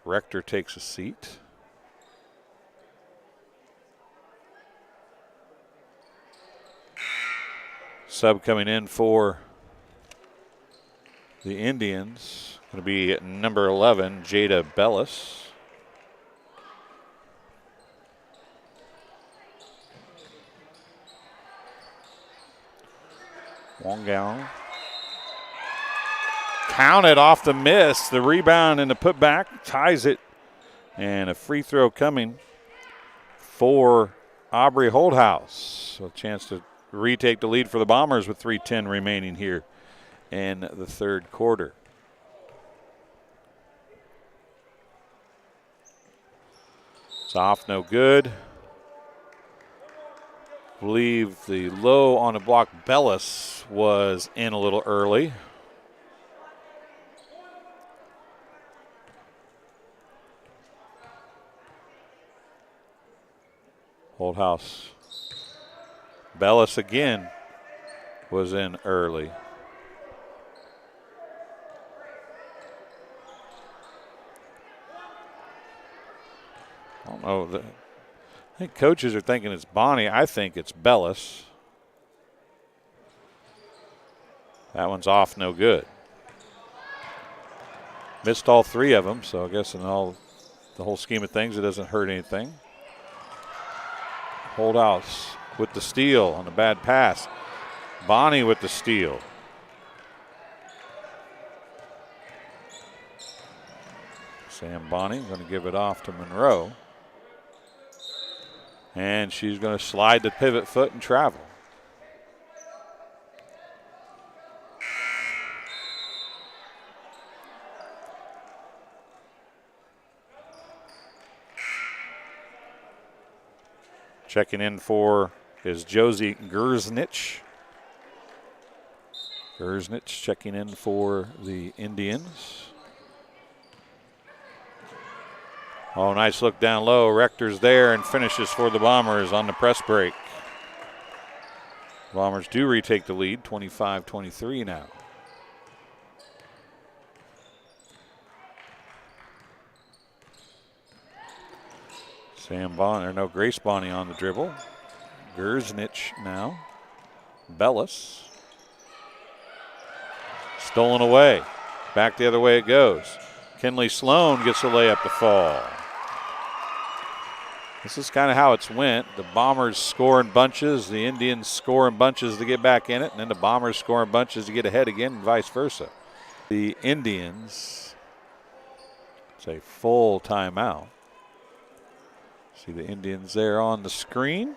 Rector takes a seat. Sub coming in for the Indians. Going to be number 11, Jada Bellis. Wongao. Counted off the miss. The rebound and the putback ties it. And a free throw coming for Aubrey Holthouse. So a chance to retake the lead for the Bombers with 3:10 remaining here in the third quarter. It's off, no good. I believe the low on the block, Bellis, was in a little early. Holthouse. Bellis again was in early. I don't know. I think coaches are thinking it's Bonney. I think it's Bellis. That one's off, no good. Missed all 3 of them, so I guess in the whole scheme of things, it doesn't hurt anything. Holthouse with the steal on the bad pass. Bonney with the steal. Sam Bonney going to give it off to Monroe. And she's going to slide the pivot foot and travel. Checking in for is Josie Gerznich. Gerznich checking in for the Indians. Oh, nice look down low. Rector's there and finishes for the Bombers on the press break. Bombers do retake the lead, 25-23 now. Grace Bonney on the dribble. Gerznich now. Bellis. Stolen away. Back the other way it goes. Kinley Sloan gets a layup to fall. This is kind of how it's went. The Bombers score in bunches. The Indians score in bunches to get back in it. And then the Bombers score in bunches to get ahead again and vice versa. The Indians, it's a full timeout. See the Indians there on the screen.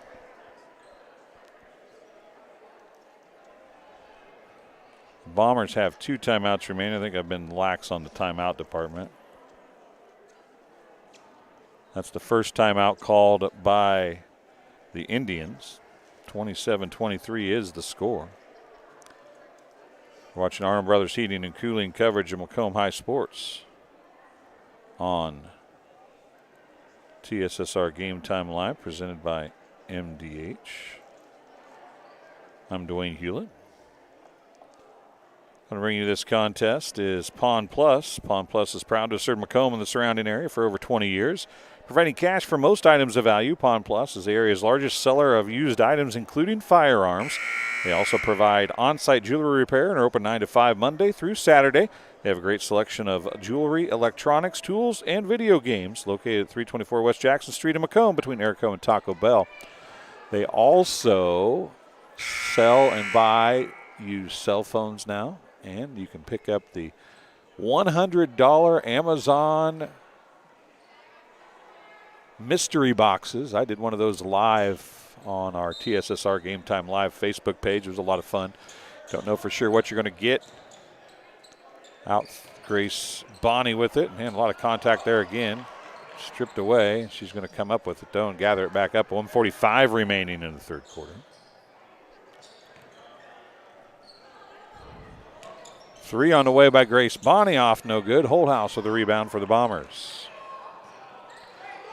Bombers have 2 timeouts remaining. I think I've been lax on the timeout department. That's the first timeout called by the Indians. 27-23 is the score. We're watching Arnold Brothers Heating and Cooling coverage of Macomb High Sports on TSSR Game Time Live, presented by MDH. I'm Dwayne Hulett. Going to bring you this contest is Pawn Plus. Pawn Plus is proud to serve Macomb and the surrounding area for over 20 years. Providing cash for most items of value, Pawn Plus is the area's largest seller of used items, including firearms. They also provide on-site jewelry repair and are open 9 to 5 Monday through Saturday. They have a great selection of jewelry, electronics, tools, and video games located at 324 West Jackson Street in Macomb between Erico and Taco Bell. They also sell and buy used cell phones now, and you can pick up the $100 Amazon mystery boxes. I did one of those live on our TSSR Game Time Live Facebook page. It was a lot of fun. Don't know for sure what you're going to get. Out Grace Bonney with it. Man, a lot of contact there again. Stripped away. She's going to come up with it, though, and gather it back up. 1:45 remaining in the third quarter. 3 on the way by Grace Bonney, off no good. Holthouse with the rebound for the Bombers.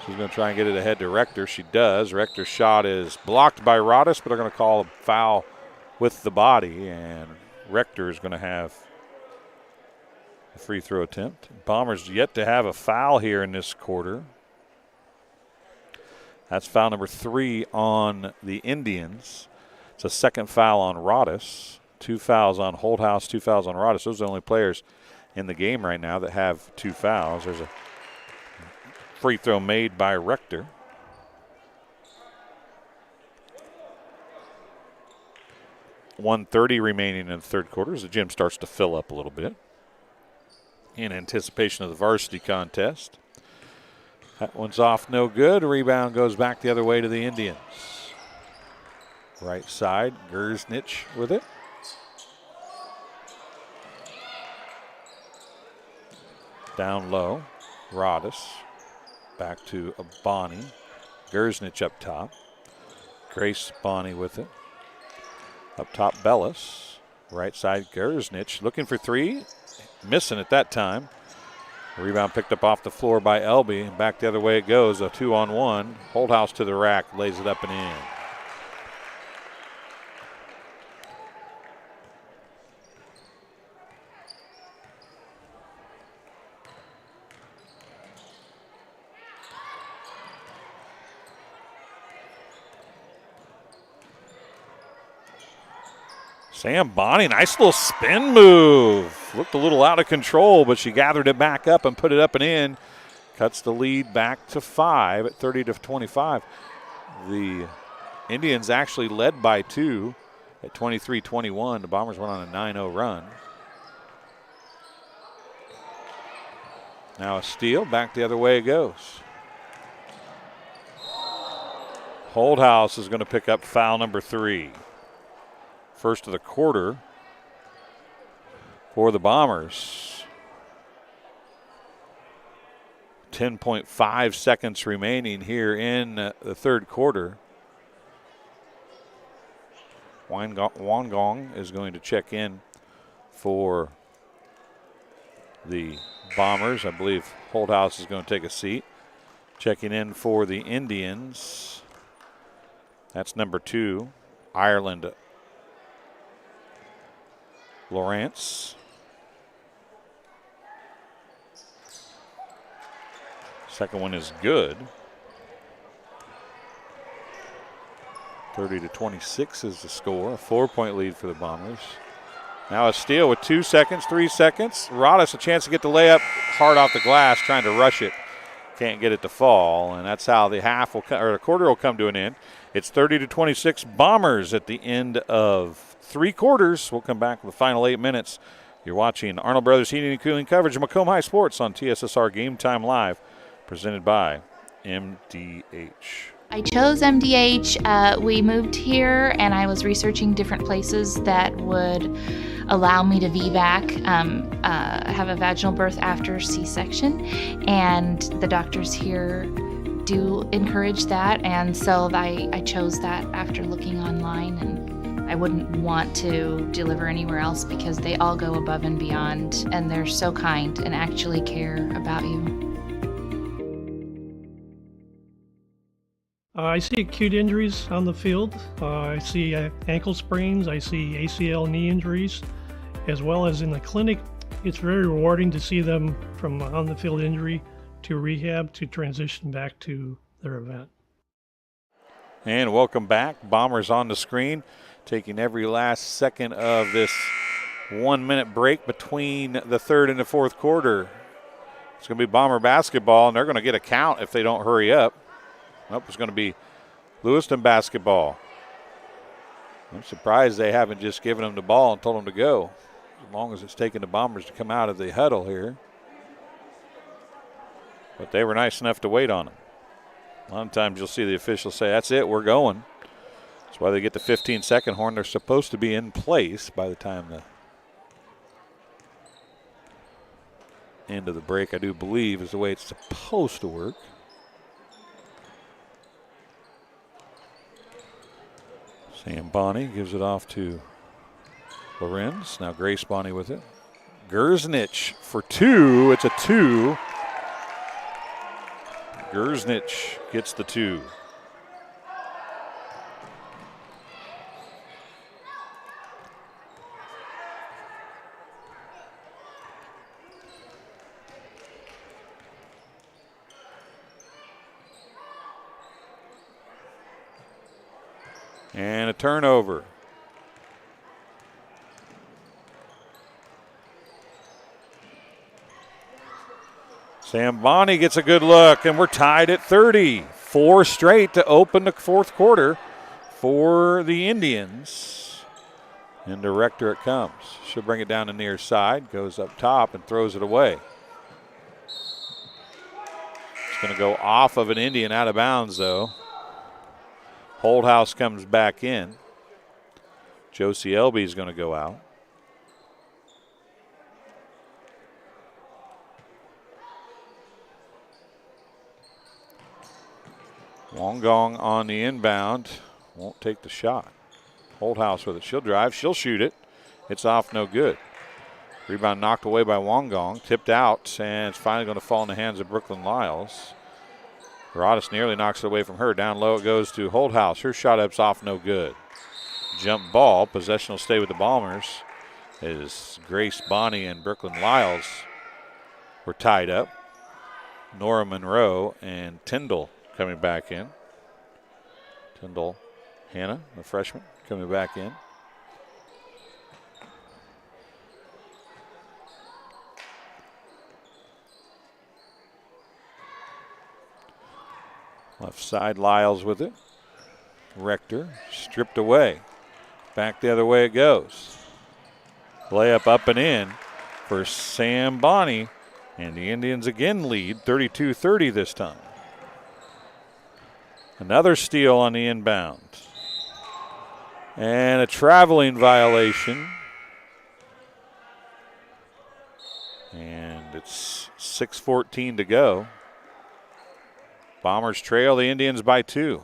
She's going to try and get it ahead to Rector. She does. Rector's shot is blocked by Rodis, but they're going to call a foul with the body, and Rector is going to have a free throw attempt. Bombers yet to have a foul here in this quarter. That's foul number 3 on the Indians. It's a second foul on Rodis. 2 fouls on Holthouse, 2 fouls on Rodis. Those are the only players in the game right now that have 2 fouls. There's a free throw made by Rector. .130 remaining in the third quarter as the gym starts to fill up a little bit in anticipation of the varsity contest. That one's off no good. Rebound goes back the other way to the Indians. Right side, Gersnich with it. Down low, Rodis. Back to Bonney. Gersnich up top. Grace Bonney with it. Up top, Bellis. Right side, Gersnich looking for 3. Missing at that time. Rebound picked up off the floor by Elby. Back the other way it goes. A 2-on-1. Holthouse to the rack. Lays it up and in. Sam Bonney, nice little spin move. Looked a little out of control, but she gathered it back up and put it up and in. Cuts the lead back to 5 at 30-25. The Indians actually led by 2 at 23-21. The Bombers went on a 9-0 run. Now a steal, back the other way it goes. Holthouse is going to pick up foul number 3. First of the quarter for the Bombers. 10.5 seconds remaining here in the third quarter. Wangong is going to check in for the Bombers. I believe Holthouse is going to take a seat. Checking in for the Indians. That's number 2, Ireland Lawrence. Second one is good. 30-26 is the score. A 4-point lead for the Bombers. Now a steal with 2 seconds, 3 seconds. Rodis a chance to get the layup hard off the glass, trying to rush it. Can't get it to fall, and that's how the half will or the quarter will come to an end. It's 30-26 Bombers at the end of 3 quarters. We'll come back with the final 8 minutes. You're watching Arnold Brothers Heating and Cooling coverage of Macomb High Sports on TSSR Game Time Live, presented by MDH. I chose MDH. We moved here, and I was researching different places that would allow me to VBAC, have a vaginal birth after C-section, and the doctors here do encourage that, and so I chose that after looking online, and I wouldn't want to deliver anywhere else because they all go above and beyond, and they're so kind and actually care about you. I see acute injuries on the field. I see ankle sprains. I see ACL knee injuries, as well as in the clinic. It's very rewarding to see them from on the field injury to rehab to transition back to their event. And welcome back. Bombers on the screen, taking every last second of this 1 minute break between the third and the fourth quarter. It's going to be Bomber basketball, and they're going to get a count if they don't hurry up. Nope, it's going to be Lewiston basketball. I'm surprised they haven't just given them the ball and told them to go, as long as it's taking the Bombers to come out of the huddle here. But they were nice enough to wait on them. A lot of times you'll see the officials say, that's it, we're going. That's why they get the 15-second horn. They're supposed to be in place by the time the end of the break, I do believe, is the way it's supposed to work. Sam Bonney gives it off to Lorenz. Now Grace Bonney with it. Gerznich for two. It's a two. Gerznich gets the two. And a turnover. Sam Bonney gets a good look, and we're tied at 30. 4 straight to open the fourth quarter for the Indians. And to Rector it comes. She'll bring it down the near side, goes up top and throws it away. It's going to go off of an Indian, out of bounds though. Holdhouse comes back in. Josie Elby is going to go out. Wongong on the inbound. Won't take the shot. Holdhouse with it. She'll drive. She'll shoot it. It's off, no good. Rebound knocked away by Wongong. Tipped out, and it's finally going to fall in the hands of Brooklyn Lyles. Herodes nearly knocks it away from her. Down low it goes to Holdhouse. Her shot up's off, no good. Jump ball. Possession will stay with the Bombers. As Grace Bonney and Brooklyn Lyles were tied up. Nora Monroe and Tyndall coming back in. Tyndall Hannah, the freshman, coming back in. Left side, Lyles with it. Rector stripped away. Back the other way it goes. Layup up and in for Sam Bonney. And the Indians again lead 32-30 this time. Another steal on the inbound. And a traveling violation. And it's 6:14 to go. Bombers trail the Indians by 2.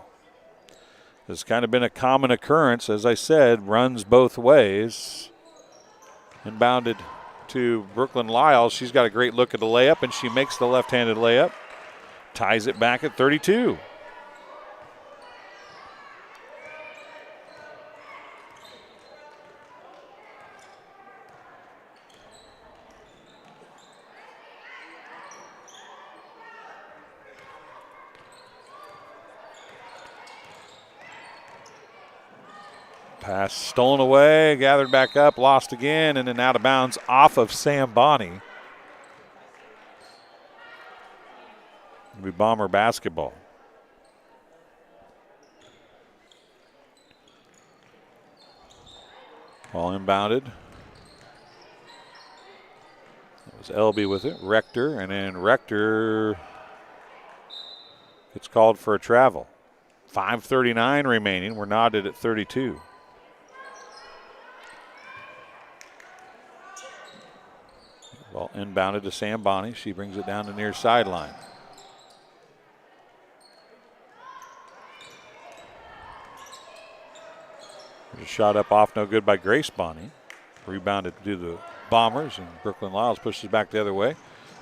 This has kind of been a common occurrence, as I said, runs both ways. Inbounded to Brooklyn Lyles. She's got a great look at the layup, and she makes the left-handed layup. Ties it back at 32. Pass stolen away, gathered back up, lost again, and then out of bounds off of Sam Bonney. It'll be Bomber basketball. Ball inbounded. That was Elby with it, Rector, and then Rector gets called for a travel. 5:39 remaining. We're knotted at 32. Ball inbounded to Sam Bonney. She brings it down the near sideline. There's a shot up off, no good by Grace Bonney. Rebounded to the Bombers, and Brooklyn Lyles pushes back the other way.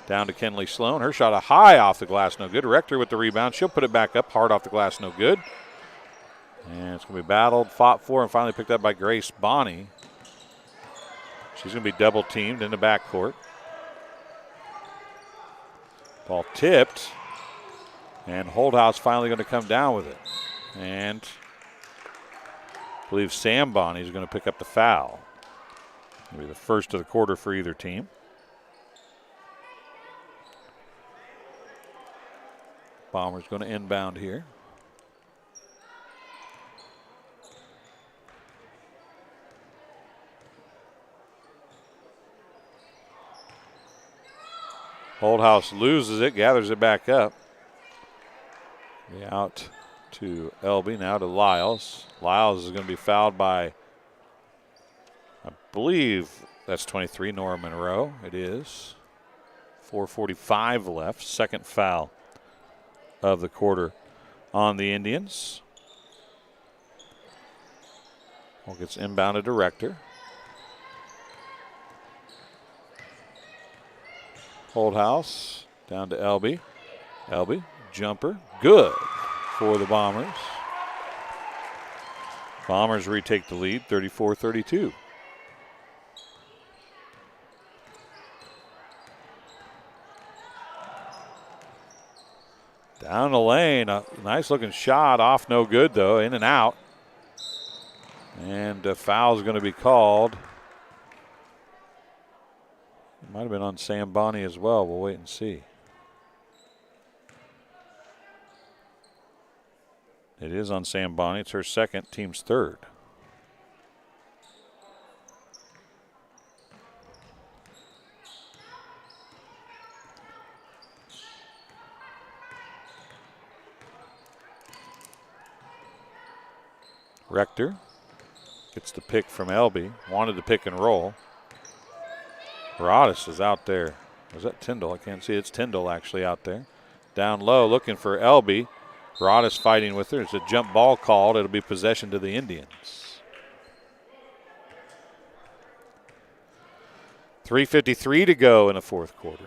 Down to Kenley Sloan. Her shot a high off the glass, no good. Rector with the rebound. She'll put it back up, hard off the glass, no good. And it's going to be battled, fought for, and finally picked up by Grace Bonney. She's going to be double teamed in the backcourt. Ball tipped, and Holdhouse finally going to come down with it. And I believe Sam Bonney is going to pick up the foul. It'll be the first of the quarter for either team. Bombers going to inbound here. Holdhouse loses it, gathers it back up. Out to Elby, now to Lyles. Lyles is going to be fouled by, I believe that's 23, Nora Monroe. It is. 4:45 left, second foul of the quarter on the Indians. Ball gets inbounded to Rector. Holdhouse down to Elby. Elby, jumper, good for the Bombers. Bombers retake the lead, 34-32. Down the lane, a nice looking shot, off no good though, in and out. And a foul is going to be called. Might have been on Sam Bonney as well. We'll wait and see. It is on Sam Bonney. It's her second, team's third. Rector gets the pick from Elby. Wanted the pick and roll. Rodis is out there. Was that Tyndall? I can't see. It's Tyndall actually out there. Down low looking for Elby. Rodis fighting with her. It's a jump ball called. It'll be possession to the Indians. 3:53 to go in the fourth quarter.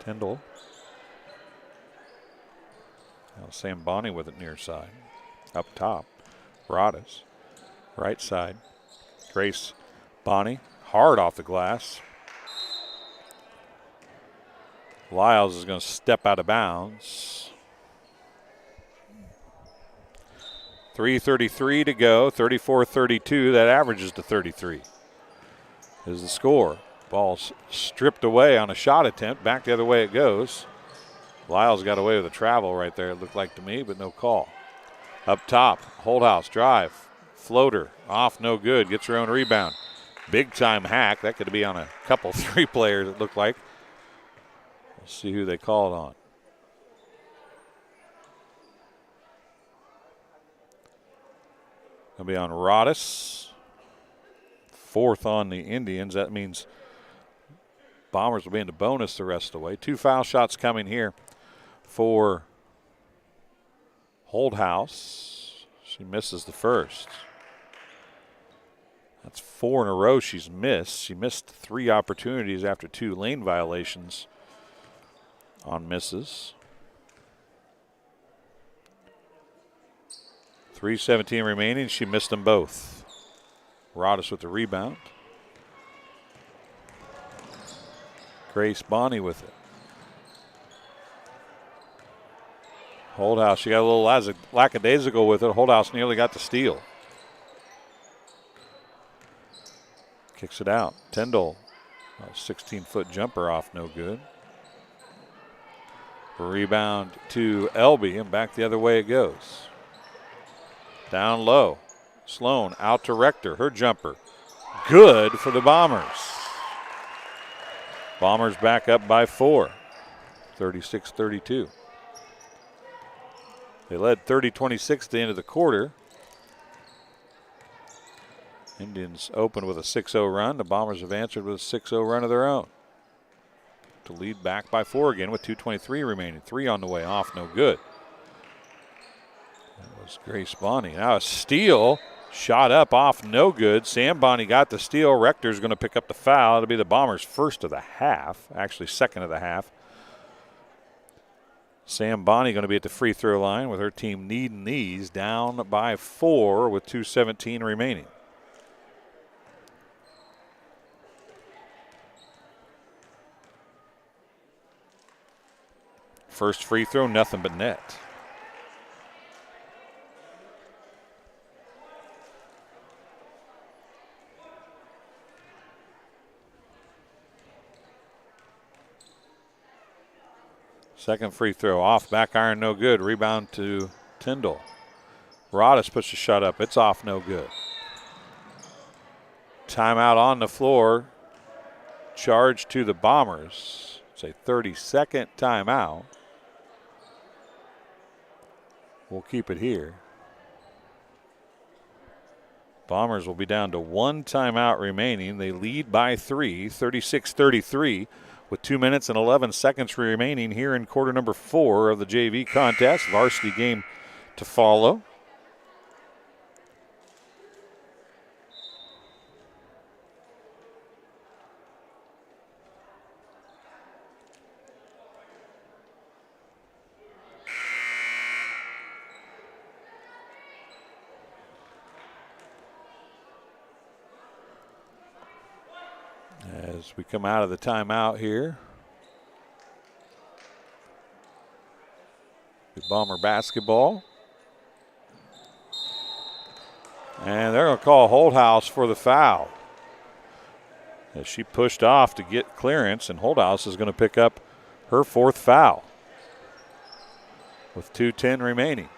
Tyndall. Now Sam Bonney with it near side. Up top. Rodis. Right side. Grace Bonney. Hard off the glass. Lyles is going to step out of bounds. 3:33 to go. 34-32. That averages to 33 is the score. Ball's stripped away on a shot attempt. Back the other way it goes. Lyles got away with a travel right there, it looked like to me, but no call. Up top, Holdhouse drive. Floater, off, no good. Gets her own rebound. Big time hack. That could be on a couple three players, it looked like. We'll see who they called on. It'll be on Rodis. Fourth on the Indians. That means Bombers will be in the bonus the rest of the way. 2 foul shots coming here for Holdhouse. She misses the first. That's 4 in a row she's missed. She missed 3 opportunities after 2 lane violations on misses. 3:17 remaining. She missed them both. Rodis with the rebound. Grace Bonney with it. Holdhouse, she got a little lackadaisical with it. Holdhouse nearly got the steal. Kicks it out. Tyndall, a 16-foot jumper off, no good. Rebound to Elby, and back the other way it goes. Down low. Sloan out to Rector. Her jumper. Good for the Bombers. Bombers back up by 4. 36-32. They led 30-26 at the end of the quarter. Indians opened with a 6-0 run. The Bombers have answered with a 6-0 run of their own to lead back by 4 again with 2:23 remaining. 3 on the way off, no good. That was Grace Bonney. Now a steal, shot up off, no good. Sam Bonney got the steal. Rector's going to pick up the foul. It'll be the Bombers' first of the half, actually second of the half. Sam Bonney going to be at the free throw line with her team needing these, down by 4 with 2:17 remaining. First free throw, nothing but net. Second free throw off, back iron, no good. Rebound to Tyndall. Rodis puts a shot up. It's off, no good. Timeout on the floor. Charge to the Bombers. It's a 30-second timeout. We'll keep it here. Bombers will be down to 1 timeout remaining. They lead by 3, 36-33, with 2 minutes and 11 seconds remaining here in quarter number 4 of the JV contest. Varsity game to follow. As we come out of the timeout here. The Bomber basketball. And they're going to call Holthouse for the foul. As she pushed off to get clearance, and Holthouse is going to pick up her 4th foul with 2:10 remaining.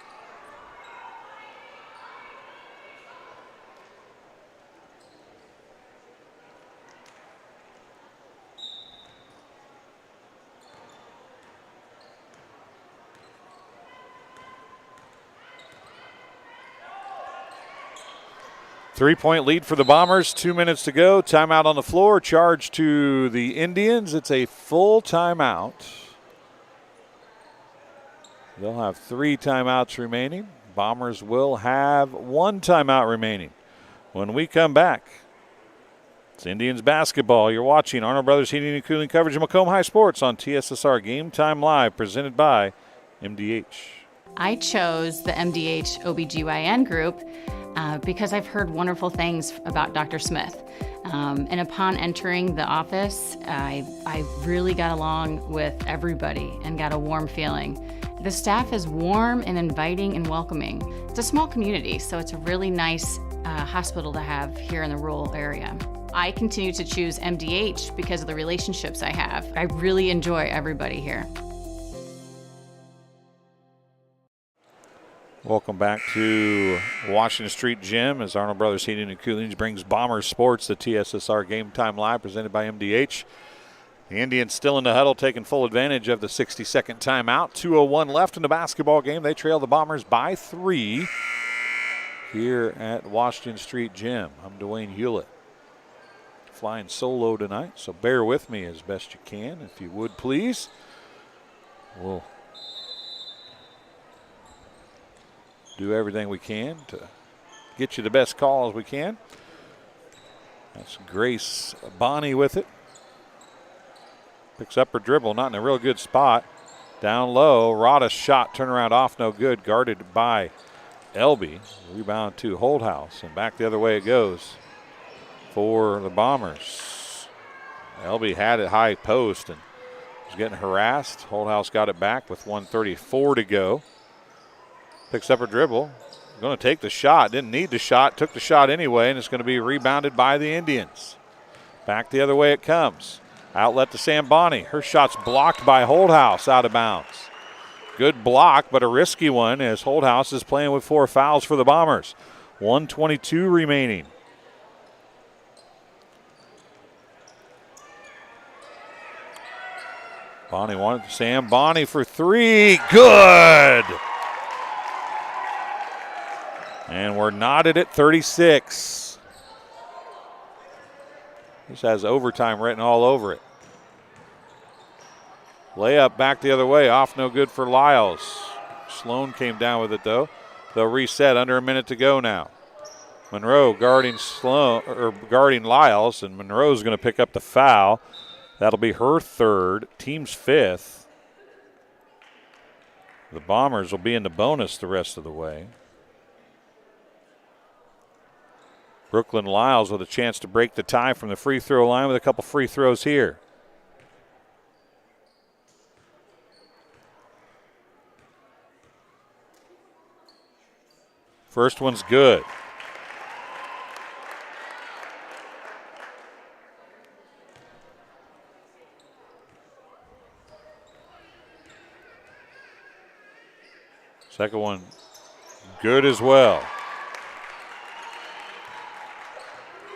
Three-point lead for the Bombers, 2 minutes to go. Timeout on the floor, charge to the Indians. It's a full timeout. They'll have 3 timeouts remaining. Bombers will have 1 timeout remaining. When we come back, it's Indians basketball. You're watching Arnold Brothers Heating and Cooling coverage of Macomb High Sports on TSSR Game Time Live, presented by MDH. I chose the MDH OBGYN group because I've heard wonderful things about Dr. Smith. And upon entering the office, I really got along with everybody and got a warm feeling. The staff is warm and inviting and welcoming. It's a small community, so it's a really nice hospital to have here in the rural area. I continue to choose MDH because of the relationships I have. I really enjoy everybody here. Welcome back to Washington Street Gym as Arnold Brothers Heating and Cooling brings Bombers Sports to TSSR Game Time Live, presented by MDH. The Indians still in the huddle, taking full advantage of the 60-second timeout. 2:01 left in the basketball game. They trail the Bombers by 3 here at Washington Street Gym. I'm Dwayne Hulett, flying solo tonight, so bear with me as best you can, if you would please. We'll do everything we can to get you the best call as we can. That's Grace Bonney with it. Picks up her dribble, not in a real good spot. Down low, Rada's shot, turnaround off, no good. Guarded by Elby. Rebound to Holthouse, and back the other way it goes for the Bombers. Elby had it high post and was getting harassed. Holthouse got it back with 1:34 to go. Picks up her dribble, going to take the shot, didn't need the shot, took the shot anyway, and it's going to be rebounded by the Indians. Back the other way it comes. Outlet to Sam Bonney. Her shot's blocked by Holthouse, out of bounds. Good block, but a risky one as Holthouse is playing with 4 fouls for the Bombers. 1:22 remaining. Bonney wanted Sam Bonney for 3. Good! And we're knotted at 36. This has overtime written all over it. Layup back the other way, off no good for Lyles. Sloan came down with it though. They'll reset, under a minute to go now. Monroe guarding Lyles, and Monroe's going to pick up the foul. That'll be her third, team's fifth. The Bombers will be in the bonus the rest of the way. Brooklyn Lyles with a chance to break the tie from the free throw line with a couple free throws here. First one's good. Second one, good as well.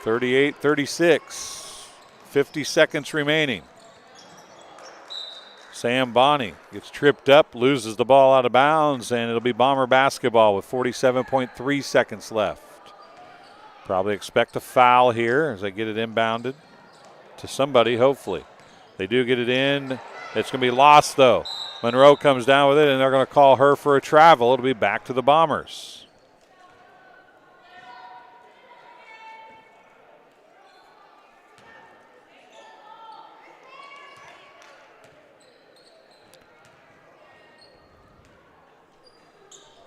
38-36, 50 seconds remaining. Sam Bonney gets tripped up, loses the ball out of bounds, and it'll be Bomber basketball with 47.3 seconds left. Probably expect a foul here as they get it inbounded to somebody, hopefully. They do get it in. It's going to be lost, though. Monroe comes down with it, and they're going to call her for a travel. It'll be back to the Bombers.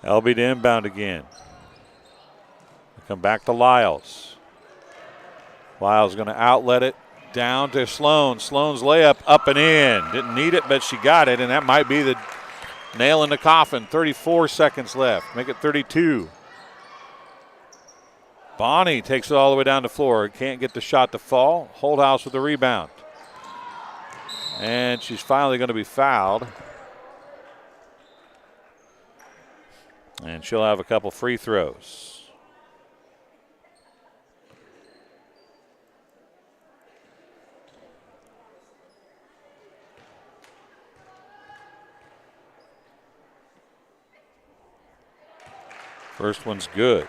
LB to inbound again. Come back to Lyles. Lyles going to outlet it down to Sloan. Sloan's layup up and in. Didn't need it, but she got it, and that might be the nail in the coffin. 34 seconds left. Make it 32. Bonney takes it all the way down the floor. Can't get the shot to fall. Holdhouse with the rebound. And she's finally going to be fouled. And she'll have a couple free throws. First one's good.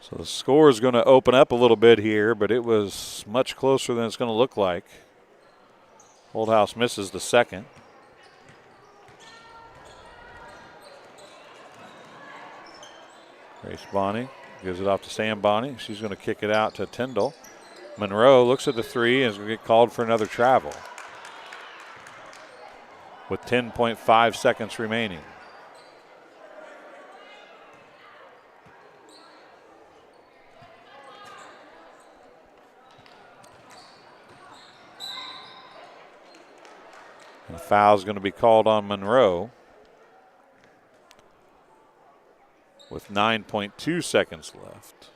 So the score is going to open up a little bit here, but it was much closer than it's going to look like. Holdhouse misses the second. Grace Bonney gives it off to Sam Bonney. She's going to kick it out to Tyndall. Monroe looks at the three and is going to get called for another travel with 10.5 seconds remaining. And the foul is going to be called on Monroe with 9.2 seconds left.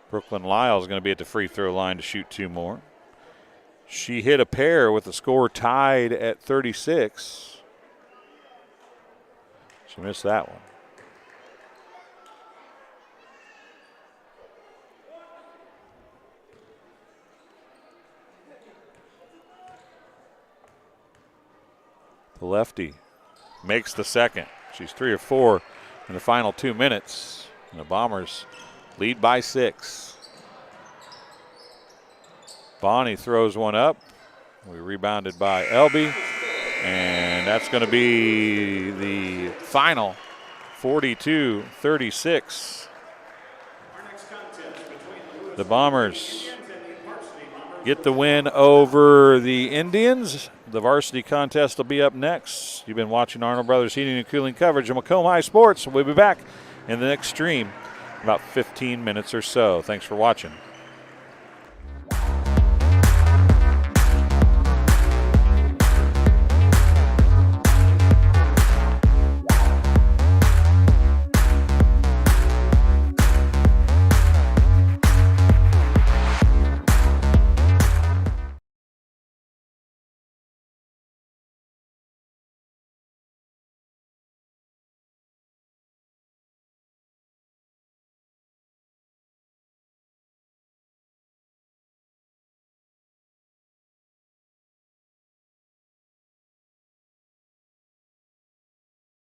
Brooklyn Lyles is going to be at the free throw line to shoot two more. She hit a pair with the score tied at 36. She missed that one. The lefty makes the second. She's 3 or 4 in the final 2 minutes. And the Bombers lead by 6. Bonney throws one up. We rebounded by Elby. And that's going to be the final 42-36. The Bombers get the win over the Indians. The varsity contest will be up next. You've been watching Arnold Brothers Heating and Cooling coverage of Macomb High Sports. We'll be back in the next stream in about 15 minutes or so. Thanks for watching.